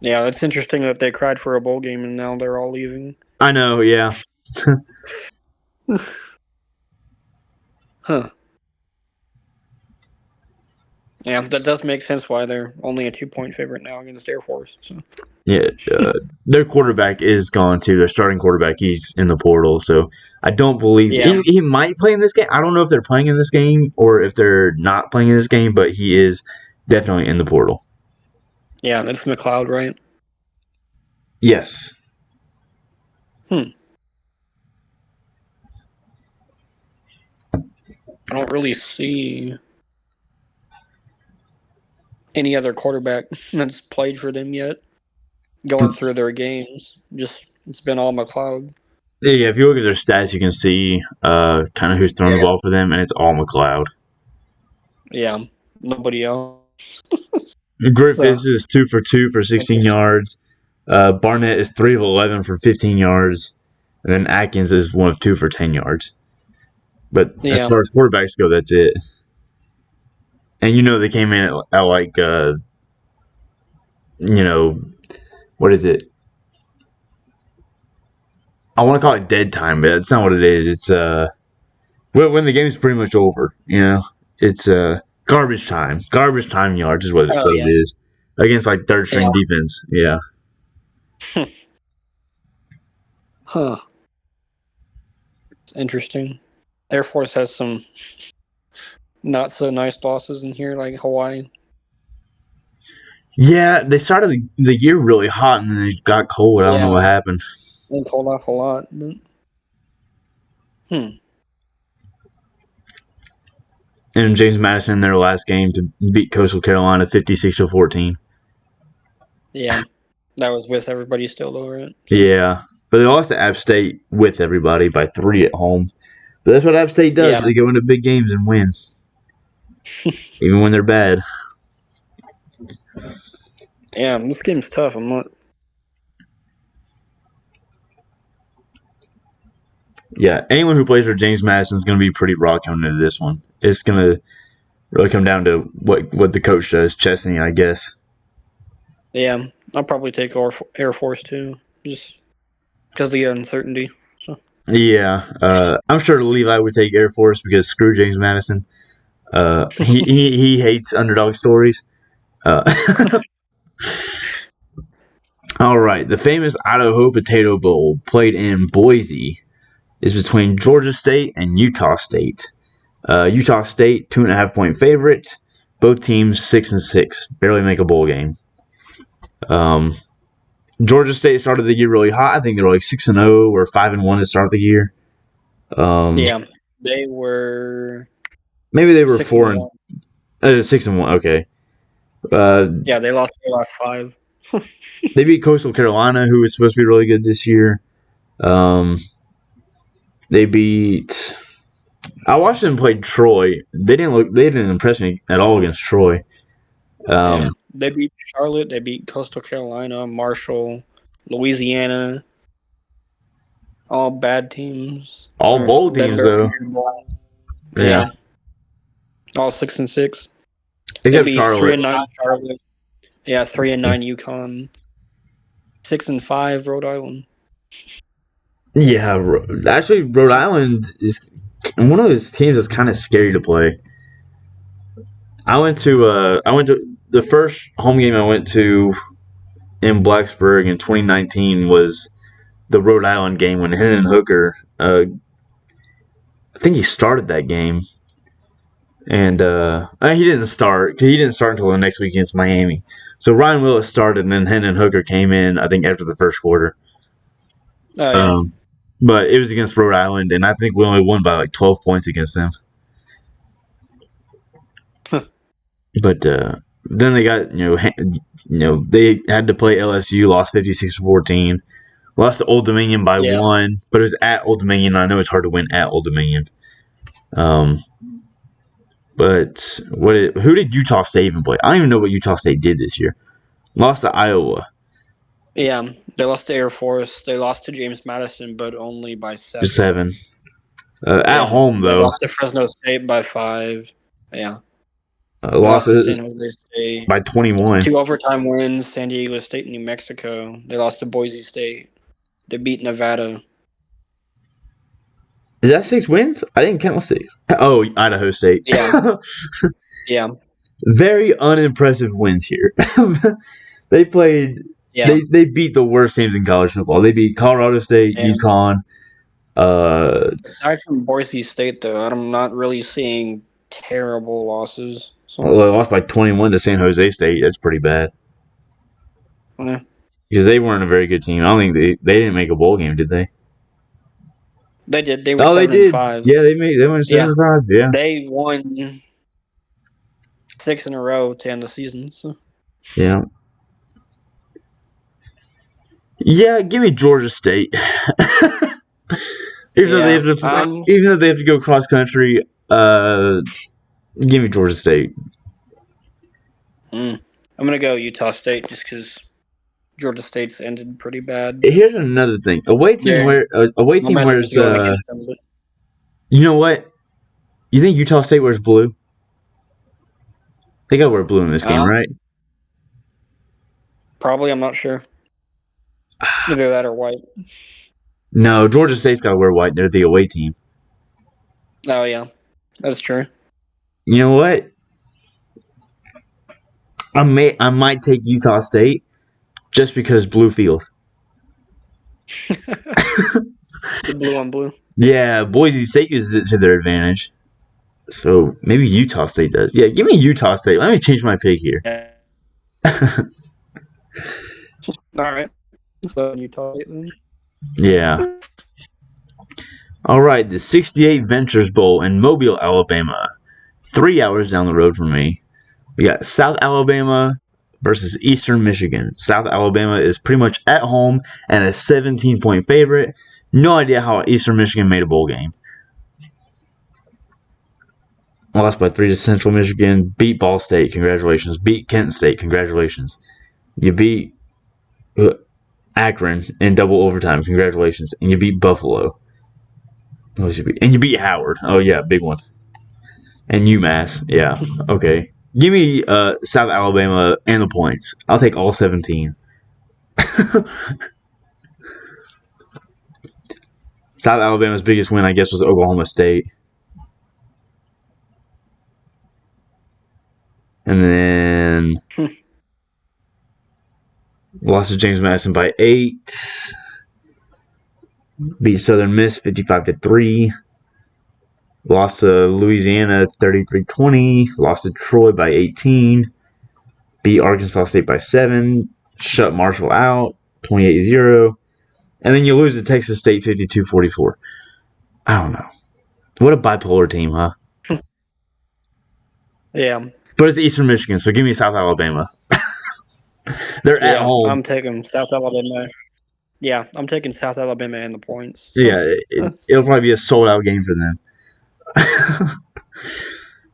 yeah, it's interesting that they cried for a bowl game and now they're all leaving. I know, yeah. Huh. Yeah, that does make sense why they're only a 2-point favorite now against Air Force. So. Yeah, their quarterback is gone too. Their starting quarterback, he's in the portal. So I don't believe he might play in this game. I don't know if they're playing in this game or if they're not playing in this game, but he is definitely in the portal. Yeah, that's McLeod, right? Yes. I don't really see any other quarterback that's played for them yet going through their games. Just it's been all McLeod. Yeah, if you look at their stats, you can see kind of who's throwing the ball for them, and it's all McLeod. Yeah, nobody else. Griffiths is 2 for 2 for 16 yards. Barnett is 3 of 11 for 15 yards. And then Atkins is 1 of 2 for 10 yards. But as far as quarterbacks go, that's it. And they came in at like, what is it? I want to call it dead time, but that's not what it is. It's when the game's pretty much over. It's garbage time. Garbage time yards is what it is against like third string defense. Yeah. Huh. It's interesting. Air Force has some not so nice losses in here, like Hawaii. Yeah, they started the year really hot and then it got cold. I don't know what happened. They cold off a lot. But... And James Madison in their last game to beat Coastal Carolina 56-14. Yeah, that was with everybody still over it. So. Yeah, but they lost to App State with everybody by 3 at home. But that's what App State does. They go into big games and win, even when they're bad. Yeah, this game's tough. I'm not. Yeah, anyone who plays for James Madison is going to be pretty raw coming into this one. It's going to really come down to what the coach does, Chesney, I guess. Yeah, I'll probably take Air Force too, just because of the uncertainty. So. Yeah, I'm sure Levi would take Air Force because screw James Madison. He hates underdog stories. All right, the famous Idaho Potato Bowl played in Boise is between Georgia State and Utah State. Utah State 2.5-point favorite. Both teams 6-6, barely make a bowl game. Georgia State started the year really hot. I think they were like 6-0 or 5-1 to start the year. Yeah, they were. Maybe they were 6-1. 6-1. Okay. Yeah, they lost their last 5. They beat Coastal Carolina, who was supposed to be really good this year. They beat. I watched them play Troy. They didn't impress me at all against Troy. Yeah, they beat Charlotte. They beat Coastal Carolina, Marshall, Louisiana. All bad teams. All bowl teams, though. Yeah. All 6-6. Except Charlotte. 3-9 Charlotte. Yeah, 3-9 UConn. 6-5 Rhode Island. Yeah, actually, Rhode Island is one of those teams that's kind of scary to play. I went to the first home game I went to in Blacksburg in 2019 was the Rhode Island game when Hendon Hooker, I think he started that game, and he didn't start. He didn't start until the next week against Miami. So Ryan Willis started, and then Hendon Hooker came in, I think, after the first quarter. Oh, yeah. But it was against Rhode Island, and I think we only won by like 12 points against them. But then they got they had to play LSU, lost 56-14, lost to Old Dominion by Yeah. 1, but it was at Old Dominion. I know it's hard to win at Old Dominion. But who did Utah State even play? I don't even know what Utah State did this year. Lost to Iowa, Yeah, they lost to Air Force. They lost to James Madison, but only by 7. just 7. At Yeah, home they though, lost to Fresno State by 5. Yeah, they lost lost to San Jose State. by 21. 2 overtime wins, San Diego State and New Mexico. They lost to Boise State. They beat Nevada. Is that 6 wins? I didn't count 6. Oh, Idaho State. Yeah. Yeah. Very unimpressive wins here. They played. Yeah. They beat the worst teams in college football. They beat Colorado State, Yeah. UConn. Aside from Boise State, though, I'm not really seeing terrible losses. So, They lost by 21 to San Jose State. That's pretty bad yeah. because they weren't a very good team. I don't think they didn't make a bowl game, did they? They did. They were Oh, they 7 and did. 5. Yeah, they went 7-5. Yeah. They won 6 in a row to end the season. So. Yeah. Yeah, give me Georgia State. Even though they have to go cross country, give me Georgia State. I'm gonna go Utah State just because Georgia State's ended pretty bad. Here's another thing: away team wears. You know what? You think Utah State wears blue? They gotta wear blue in this game, right? Probably, I'm not sure. Either that or white. No, Georgia State's gotta wear white. They're the away team. Oh yeah, that's true. You know what? I might take Utah State just because blue field. The blue on blue. Yeah, Boise State uses it to their advantage. So maybe Utah State does. Yeah, give me Utah State. Let me change my pick here. Yeah. All right. So Utah State then. Yeah. All right, the 68 Ventures Bowl in Mobile, Alabama. 3 hours down the road from me. We got South Alabama versus Eastern Michigan. South Alabama is pretty much at home and a 17-point favorite. No idea how Eastern Michigan made a bowl game. Lost by 3 to Central Michigan. Beat Ball State. Congratulations. Beat Kent State. Congratulations. You beat Akron in double overtime. Congratulations. And you beat Buffalo. And you beat Howard. Oh, yeah, big one. And UMass. Yeah, okay. Give me South Alabama and the points. I'll take all 17. South Alabama's biggest win, I guess, was Oklahoma State. And then lost to James Madison by 8. Beat Southern Miss 55-3. Lost to Louisiana 33-20. Lost to Troy by 18. Beat Arkansas State by 7. Shut Marshall out 28-0. And then you lose to Texas State 52-44. I don't know. What a bipolar team, huh? Yeah. But it's Eastern Michigan, so give me South Alabama. They're at home. I'm taking South Alabama. Yeah, I'm taking South Alabama and the points. So. Yeah, it'll probably be a sold-out game for them.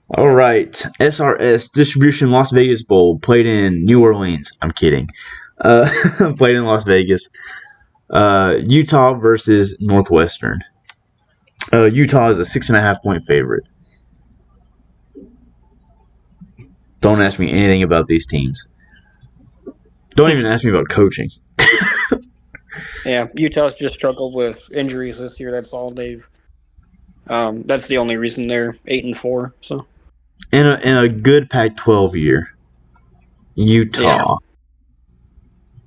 All right. SRS Distribution Las Vegas Bowl played in New Orleans. I'm kidding. Played in Las Vegas. Utah versus Northwestern. Utah is a 6.5-point favorite. Don't ask me anything about these teams. Don't even ask me about coaching. Yeah, Utah's just struggled with injuries this year. That's all they've. That's the only reason they're 8-4. So. In a good Pac-12 year, Utah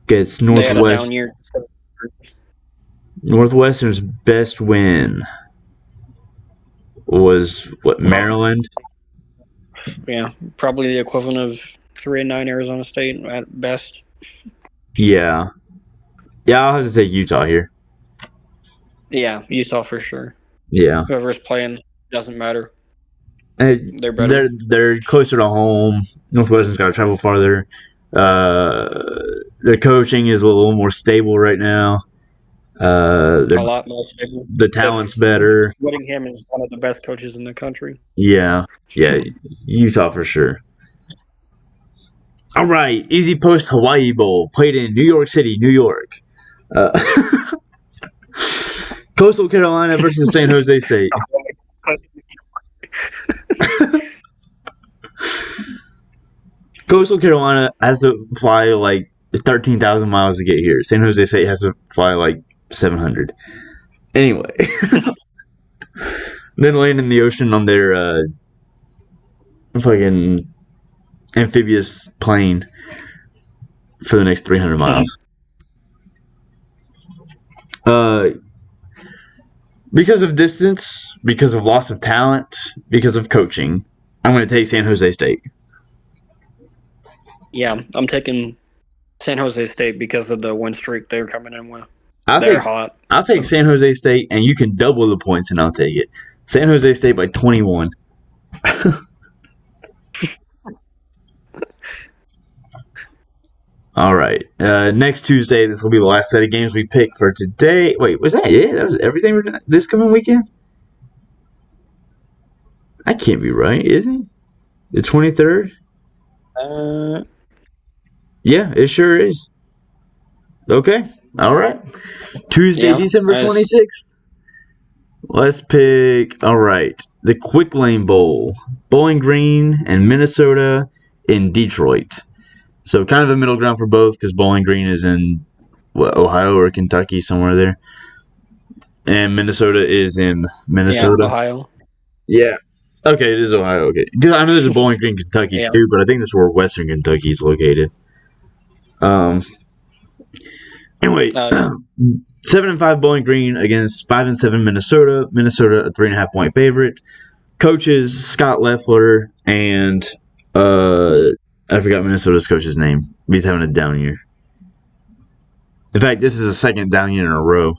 gets Northwestern's best win was what, Maryland? Yeah, probably the equivalent of 3-9 Arizona State at best. Yeah, I'll have to take Utah here. Yeah, Utah for sure. Yeah, whoever's playing doesn't matter. They're better. They're closer to home. Northwestern's got to travel farther. Their coaching is a little more stable right now. A lot more stable. The talent's better. Whittingham is one of the best coaches in the country. Yeah, Utah for sure. All right, Easy Post Hawaii Bowl played in New York City, New York. Coastal Carolina versus San Jose State. Coastal Carolina has to fly like 13,000 miles to get here. San Jose State has to fly like 700. Anyway, then land in the ocean on their fucking amphibious plane for the next 300 miles. Because of distance, because of loss of talent, because of coaching, I'm going to take San Jose State. Yeah, I'm taking San Jose State because of the win streak they're coming in with. I'll take San Jose State, and you can double the points, and I'll take it. San Jose State by 21. All right. Next Tuesday, this will be the last set of games we picked for today. Wait, was that it? That was everything for this coming weekend? I can't be right, is it? The 23rd? Yeah, it sure is. Okay. All right. Tuesday, December 26th. Let's pick. All right. The Quick Lane Bowl. Bowling Green and Minnesota in Detroit. So kind of a middle ground for both because Bowling Green is in Ohio or Kentucky, somewhere there. And Minnesota is in Minnesota. Yeah, Ohio. Yeah. Okay, it is Ohio. Okay. Because I know there's a Bowling Green, Kentucky too, but I think that's where Western Kentucky is located. Anyway, 7-5 Bowling Green against 5-7 Minnesota. Minnesota a 3.5 point favorite. Coaches Scott Leffler and I forgot Minnesota's coach's name. He's having a down year. In fact, this is a second down year in a row.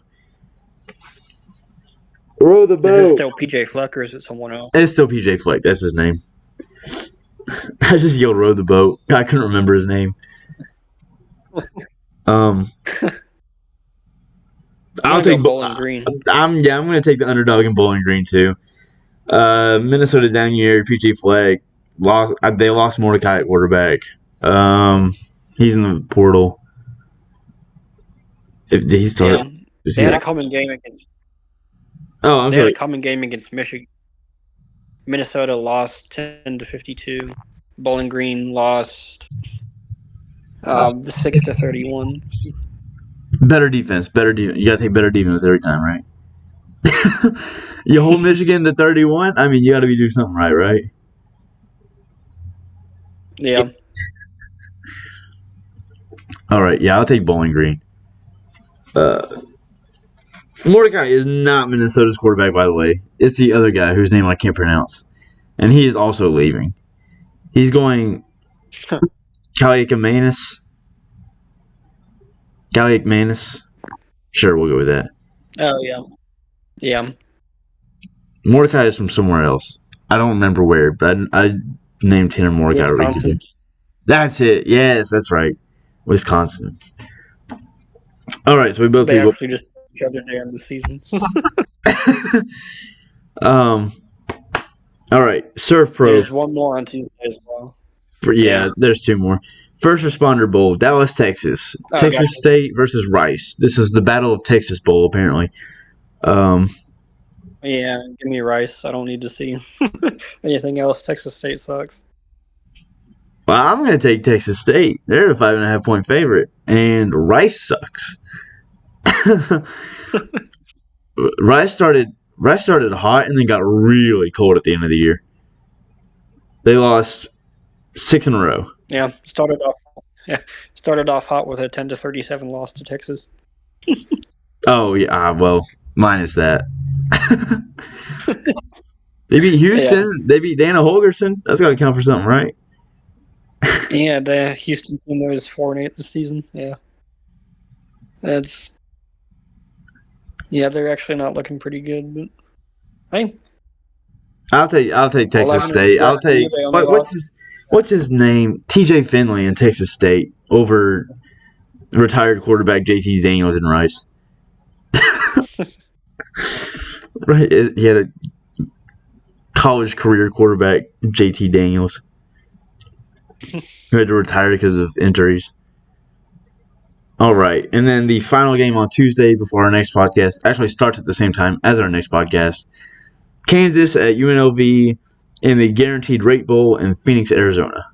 Row the boat. Is it still PJ Fleck or is it someone else? It's still PJ Fleck. That's his name. I just yelled row the boat. I couldn't remember his name. I'll take Bowling Green. I'm going to take the underdog in Bowling Green too. Minnesota down year. PJ Fleck lost. They lost Mordecai at quarterback. He's in the portal. Did he start? Yeah. They had a common game against. Oh, I'm sorry. They had a common game against Michigan. Minnesota lost 10-52. Bowling Green lost 6-31. Better defense. You gotta take better defense every time, right? You hold Michigan to 31. I mean, you gotta be doing something right? Yeah. All right. Yeah, I'll take Bowling Green. Mordecai is not Minnesota's quarterback, by the way. It's the other guy whose name I can't pronounce. And he is also leaving. He's going Kaliakmanis. Sure, we'll go with that. Oh, yeah. Yeah. Mordecai is from somewhere else. I don't remember where, but I named Tanner Mordecai recently. That's it. Yes, that's right. Wisconsin. All right, so we both actually just each other there in the season. All right, Surf Pro. There's one more on Tuesday as well. There's two more. First Responder Bowl, Dallas, Texas. Texas State versus Rice. This is the Battle of Texas Bowl, apparently. Yeah, give me Rice. I don't need to see anything else. Texas State sucks. Well, I'm going to take Texas State. They're a 5.5 point favorite. And Rice sucks. Rice started hot and then got really cold at the end of the year. They lost 6 in a row. Yeah, started off hot with a 10-37 loss to Texas. Oh yeah, well, minus that. They beat Houston. Yeah. They beat Dana Holgerson. That's got to count for something, right? Yeah, the Houston team was 4-8 this season. Yeah, they're actually not looking pretty good, but I'll take Texas 11 is State. I'll take SMU. They only lost. what's his name? TJ Finley in Texas State over retired quarterback JT Daniels in Rice. Right, he had a college career quarterback JT Daniels who had to retire because of injuries. All right, and then the final game on Tuesday before our next podcast actually starts at the same time as our next podcast. Kansas at UNLV in the Guaranteed Rate Bowl in Phoenix, Arizona.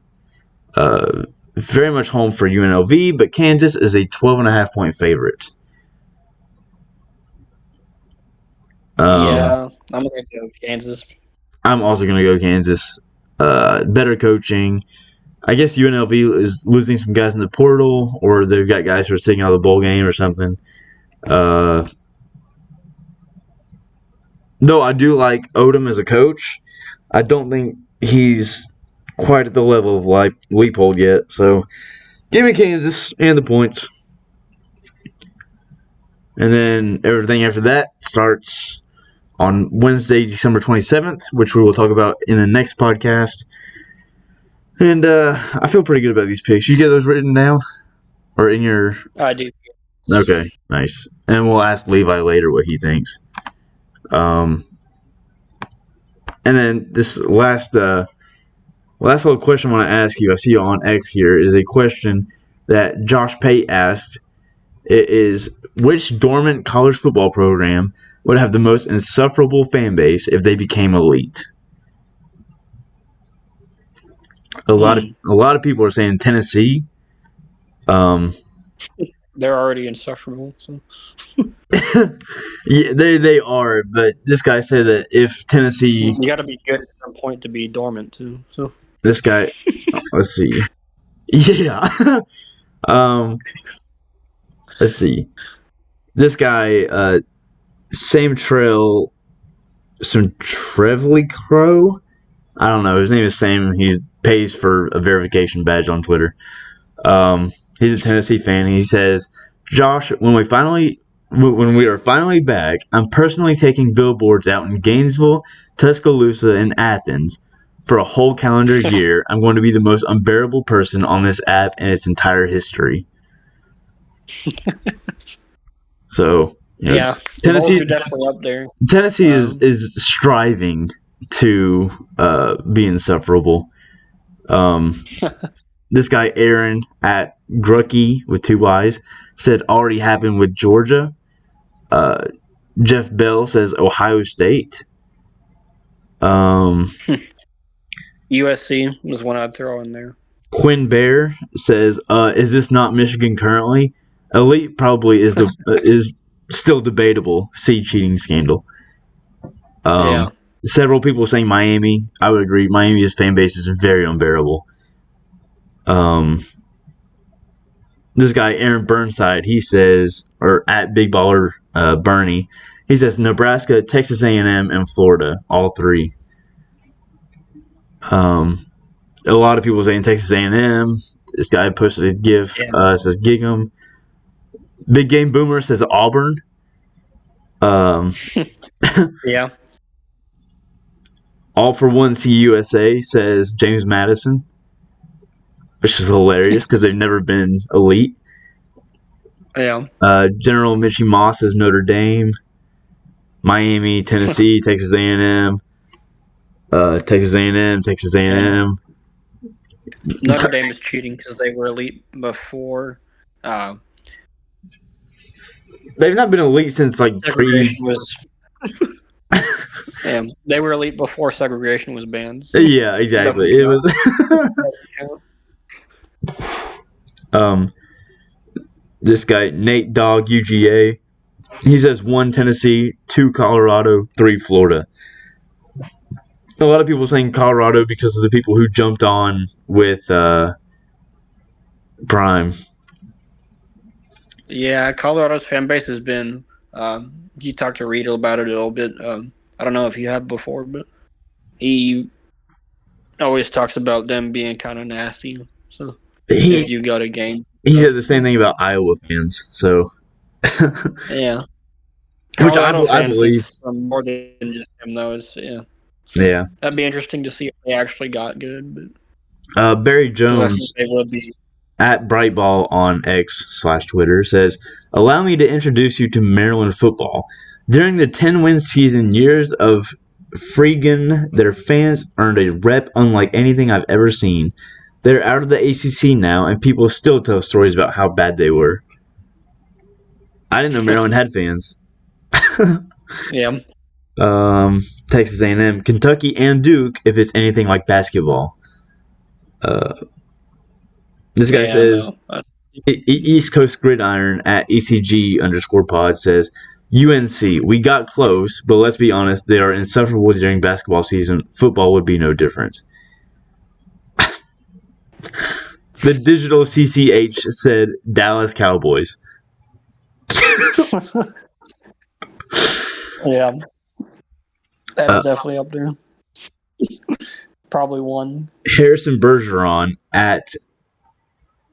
Very much home for UNLV, but Kansas is a 12.5-point favorite. Yeah, I'm going to go Kansas. I'm also going to go Kansas. Better coaching. I guess UNLV is losing some guys in the portal, or they've got guys who are sitting out of the bowl game or something. Though I do like Odom as a coach, I don't think he's quite at the level of Leipold yet. So, give me Kansas and the points. And then everything after that starts on Wednesday, December 27th, which we will talk about in the next podcast. And I feel pretty good about these picks. You get those written down? Or in your... I do. Okay, nice. And we'll ask Levi later what he thinks. And then this last little question I want to ask you, I see you on X here, is a question that Josh Pate asked. It is, which dormant college football program would have the most insufferable fan base if they became elite? A lot of people are saying Tennessee. They're already insufferable. So. Yeah, they are, but this guy said that if Tennessee, you got to be good at some point to be dormant too. So this guy, let's see, yeah, let's see, this guy, same trail, some Trevely Crow. I don't know. His name is Sam. He pays for a verification badge on Twitter. He's a Tennessee fan. He says, "Josh, when we are finally back, I'm personally taking billboards out in Gainesville, Tuscaloosa, and Athens for a whole calendar year. I'm going to be the most unbearable person on this app in its entire history." So, yeah, Tennessee are definitely up there. Tennessee is striving to be insufferable. This guy Aaron at Grucky with 2 Y's said already happened with Georgia. Jeff Bell says Ohio State. USC was one I'd throw in there. Quinn Bear says, "Is this not Michigan currently? Elite probably is is still debatable. See cheating scandal." Yeah. Several people saying Miami. I would agree. Miami's fan base is very unbearable. This guy Aaron Burnside, he says, or at Big Baller Bernie, he says Nebraska, Texas A&M, and Florida, all 3. A lot of people saying Texas A&M. This guy posted a GIF. Says Gig'em. Big Game Boomer says Auburn. Yeah. All for One CUSA says James Madison, which is hilarious because they've never been elite. Yeah. General Mitchie Moss says Notre Dame, Miami, Tennessee, Texas A&M, Texas A&M, Texas A&M. Notre Dame is cheating because they were elite before. They've not been elite since segregation was. Yeah, they were elite before segregation was banned. So yeah, exactly. It was. This guy Nate Dogg UGA, he says 1 Tennessee, 2 Colorado, 3 Florida. A lot of people saying Colorado because of the people who jumped on with Prime. Yeah, Colorado's fan base has been. You talked to Reed about it a little bit. I don't know if you have before, but he always talks about them being kind of nasty. So if you go to games, he said the same thing about Iowa fans. So yeah, which I believe more than just him though. So Yeah. that'd be interesting to see if they actually got good, but Barry because I think Jones they would be. at Brightball on X/Twitter says, "Allow me to introduce you to Maryland football. During the 10-win season years of FANBASES, their fans earned a rep unlike anything I've ever seen. They're out of the ACC now, and people still tell stories about how bad they were." I didn't know Maryland had fans. Yeah. Texas A&M, Kentucky, and Duke if it's anything like basketball. This guy Yeah. says, No. East Coast Gridiron at ECG_pod says, UNC, we got close, but let's be honest, they are insufferable during basketball season. Football would be no different. The digital CCH said, Dallas Cowboys. Yeah. That's definitely up there. Probably one. Harrison Bergeron at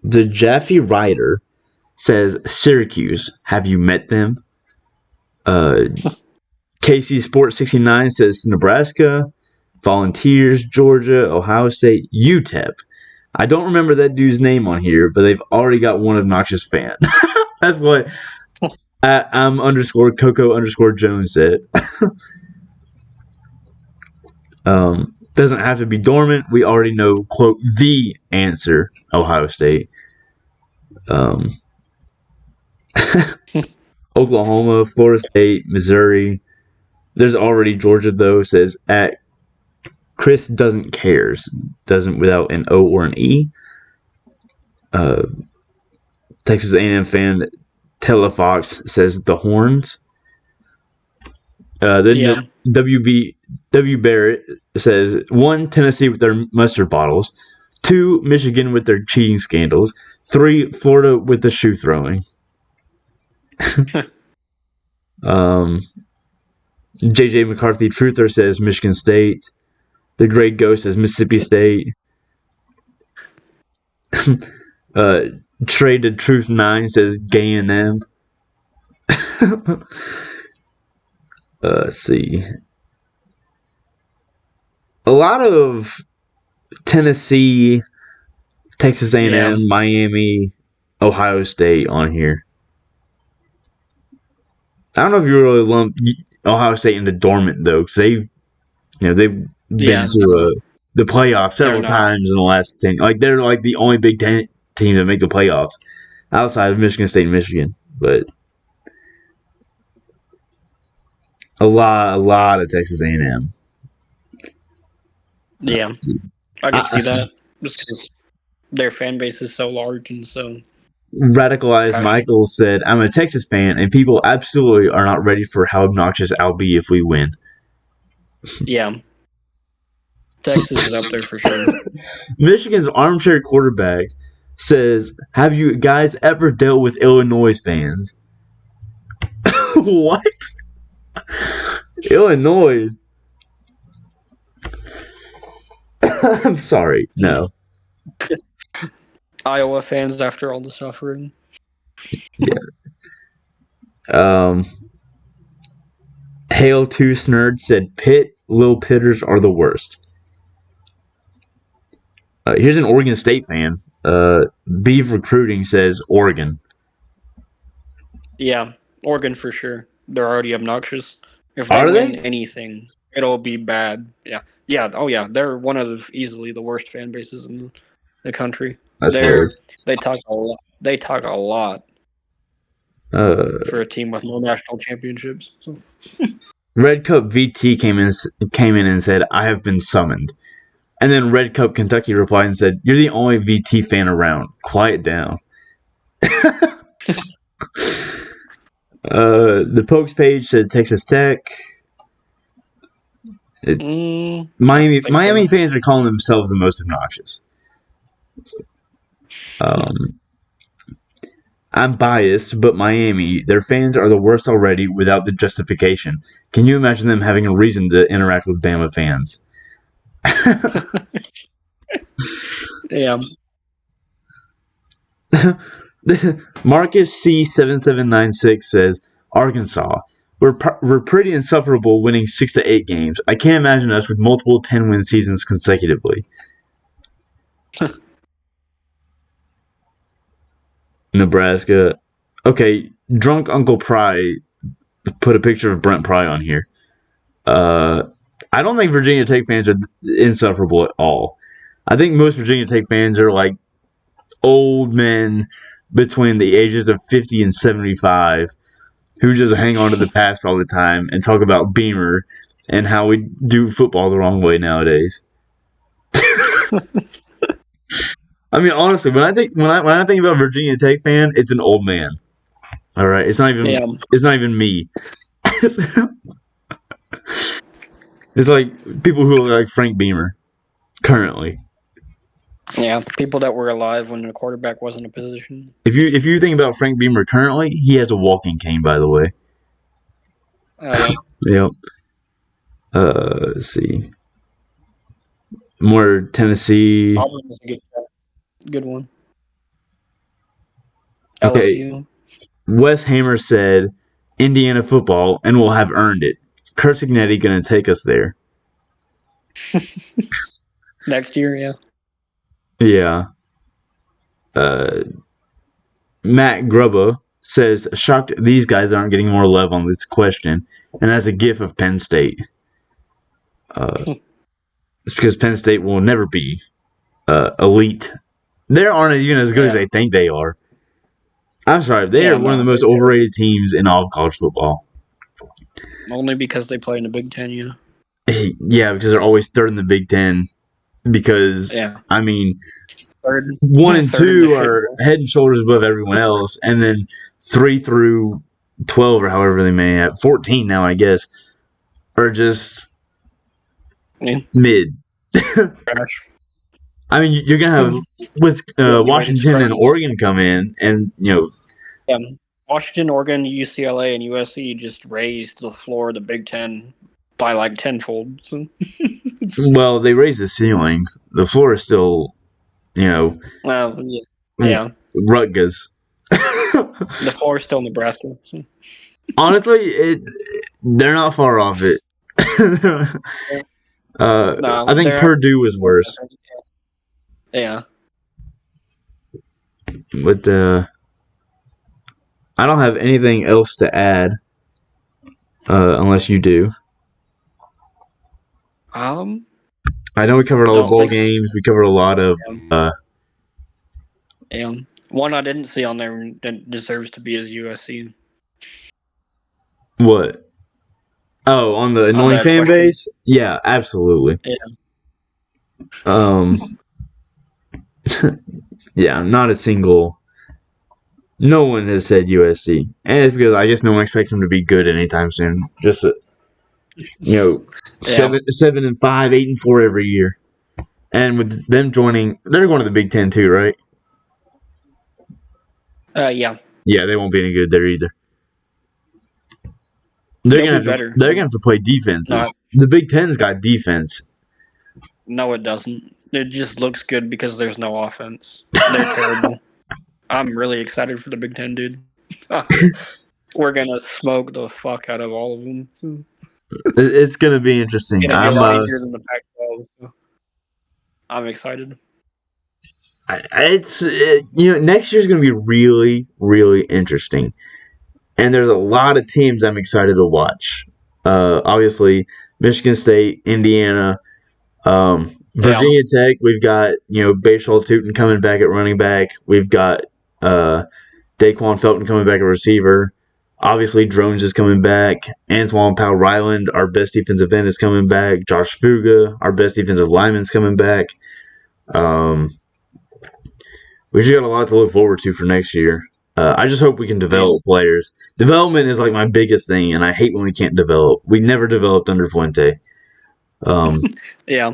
the Jaffe Rider says, Syracuse, have you met them? KC Sports 69 says Nebraska, Volunteers, Georgia, Ohio State, UTEP. I don't remember that dude's name on here, but they've already got one obnoxious fan. That's what I'm_Coco_Jones said. Doesn't have to be dormant. We already know, quote, the answer, Ohio State. Oklahoma, Florida State, Missouri. There's already Georgia, though, says at Chris doesn't cares. Doesn't without an O or an E. Texas A&M fan Telefox says the Horns. Then Yeah. W Barrett says 1 Tennessee with their mustard bottles, 2 Michigan with their cheating scandals, 3 Florida with the shoe throwing. JJ McCarthy Truther says Michigan State. The Great Ghost says Mississippi State. Trade to Truth 9 says Gay and M. Let's see. A lot of Tennessee, Texas A&M, Yeah. Miami, Ohio State on here. I don't know if you really lump Ohio State into dormant though, because they've been to the playoffs several times in the last 10. Like they're like the only Big Ten teams that make the playoffs outside of Michigan State and Michigan, but a lot of Texas A&M. Yeah. I can see that just because their fan base is so large and so. Radicalized Michael said, I'm a Texas fan, and people absolutely are not ready for how obnoxious I'll be if we win. Yeah. Texas is up there for sure. Michigan's armchair quarterback says, have you guys ever dealt with Illinois fans? What? Illinois? I'm sorry. No. Iowa fans after all the suffering. Yeah. Hail 2 Snurd said Pitt, Lil Pitters are the worst. Here's an Oregon State fan. Beef Recruiting says Oregon. Yeah, Oregon for sure. They're already obnoxious. If they win anything, it'll be bad. Yeah. Yeah. Oh yeah. They're one of easily the worst fan bases in the country. They talk a lot. They talk a lot. For a team with no national championships. So. Red Cup VT came in and said, I have been summoned. And then Red Cup Kentucky replied and said, you're the only VT fan around. Quiet down. The Pokes page said Texas Tech. Miami fans are calling themselves the most obnoxious. I'm biased, but Miami, their fans are the worst already without the justification. Can you imagine them having a reason to interact with Bama fans? Yeah. Marcus C7796 says, Arkansas, we're pretty insufferable winning 6 to 8 games. I can't imagine us with multiple 10-win seasons consecutively. Nebraska. Okay, drunk Uncle Pry put a picture of Brent Pry on here. I don't think Virginia Tech fans are insufferable at all. I think most Virginia Tech fans are like old men between the ages of 50 and 75 who just hang on to the past all the time and talk about Beamer and how we do football the wrong way nowadays. I mean, honestly, when I think about Virginia Tech fan, it's an old man. All right, it's not even me. It's like people who look like Frank Beamer currently. Yeah, people that were alive when the quarterback wasn't a position. If you think about Frank Beamer currently, he has a walking cane, by the way. Yeah. Yep. Let's see. More Tennessee. Auburn was a good one. Okay. LSU. Wes Hammer said, Indiana football, and we'll have earned it. Kurt Signetti going to take us there. Next year, yeah. Yeah. Matt Grubba says, shocked these guys aren't getting more love on this question, and has a gif of Penn State. It's because Penn State will never be elite. They aren't even as good as they think they are. I'm sorry, they are one of the most overrated teams in all of college football. Only because they play in the Big Ten, yeah. Yeah, because they're always third in the Big Ten. Because, I mean, 1 and 2 are head and shoulders above everyone else, and then 3 through 12 or however they may have, 14 now, I guess, are just mid. I mean, you're gonna have Washington and Oregon come in, and Washington, Oregon, UCLA, and USC just raised the floor of the Big Ten by like tenfold. Well, they raised the ceiling. The floor is still, Rutgers. The floor is still Nebraska. So. Honestly, they're not far off it. I think Purdue is worse. Yeah. But I don't have anything else to add, unless you do. I know we covered all the bowl games. We covered a lot of. One I didn't see on there that deserves to be is USC. What? Oh, on the annoying fan base? Yeah, absolutely. Yeah. Yeah, not a single. No one has said USC, and it's because I guess no one expects them to be good anytime soon. Just 7-5, 8-4 every year, and with them joining, they're going to the Big Ten too, right? Yeah. Yeah, they won't be any good there either. They're gonna have to play defenses. The Big Ten's got defense. No, it doesn't. It just looks good because there's no offense. They're terrible. I'm really excited for the Big Ten, dude. We're gonna smoke the fuck out of all of them. It's gonna be interesting. It's gonna be a lot easier than the Pac-12. So I'm excited. Next year's gonna be really, really interesting, and there's a lot of teams I'm excited to watch. Obviously, Michigan State, Indiana. Virginia Tech, we've got, Bashal Tootin coming back at running back. We've got Daquan Felton coming back at receiver. Obviously, Drones is coming back. Antoine Powell-Ryland, our best defensive end, is coming back. Josh Fuga, our best defensive lineman, is coming back. We just got a lot to look forward to for next year. I just hope we can develop players. Development is like my biggest thing, and I hate when we can't develop. We never developed under Fuente. Yeah.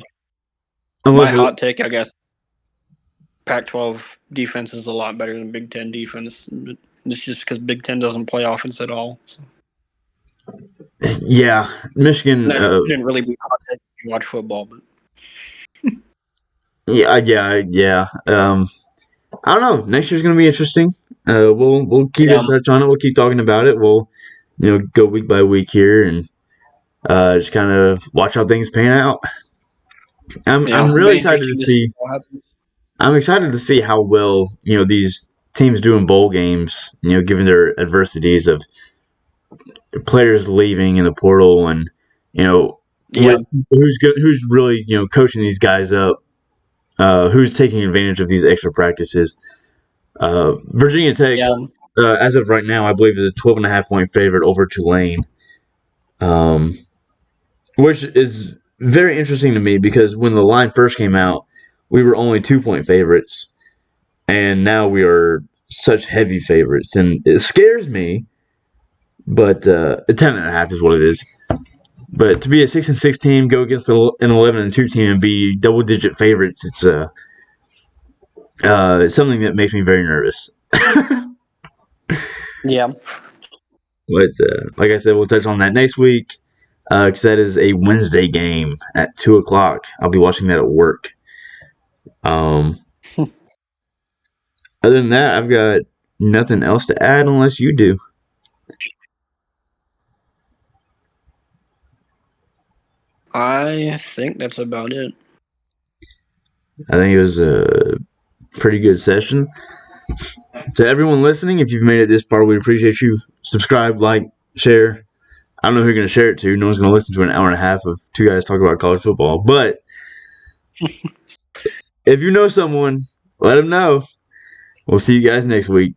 My hot take, I guess, Pac-12 defense is a lot better than Big Ten defense. It's just because Big Ten doesn't play offense at all. So. Yeah, Michigan. That shouldn't really be hot take if you watch football, but. Yeah. I don't know. Next year's gonna be interesting. We'll keep in touch on it. We'll keep talking about it. We'll go week by week here and just kind of watch how things pan out. I'm Yeah, really be excited to interesting to see see. what happens. I'm excited to see how well these teams do in bowl games. Given their adversities of players leaving in the portal and Yeah, who's good, who's really coaching these guys up, who's taking advantage of these extra practices. Virginia Tech, yeah, as of right now, I believe is a 12.5 point favorite over Tulane, um, which is very interesting to me because when the line first came out, we were only 2 point favorites, and now we are such heavy favorites, and it scares me. But a 10.5 is what it is. But to be a 6-6 team, go against an 11-2 team, and be double-digit favorites, it's something that makes me very nervous. yeah. But like I said, we'll touch on that next week because that is a Wednesday game at 2 o'clock. I'll be watching that at work. Um, Other than that, I've got nothing else to add unless you do. I think that's about it. I think it was a pretty good session. To everyone listening, if you've made it this far, we appreciate you. Subscribe, like, share. I don't know who you're going to share it to. No one's going to listen to an hour and a half of two guys talk about college football. But if you know someone, let them know. We'll see you guys next week.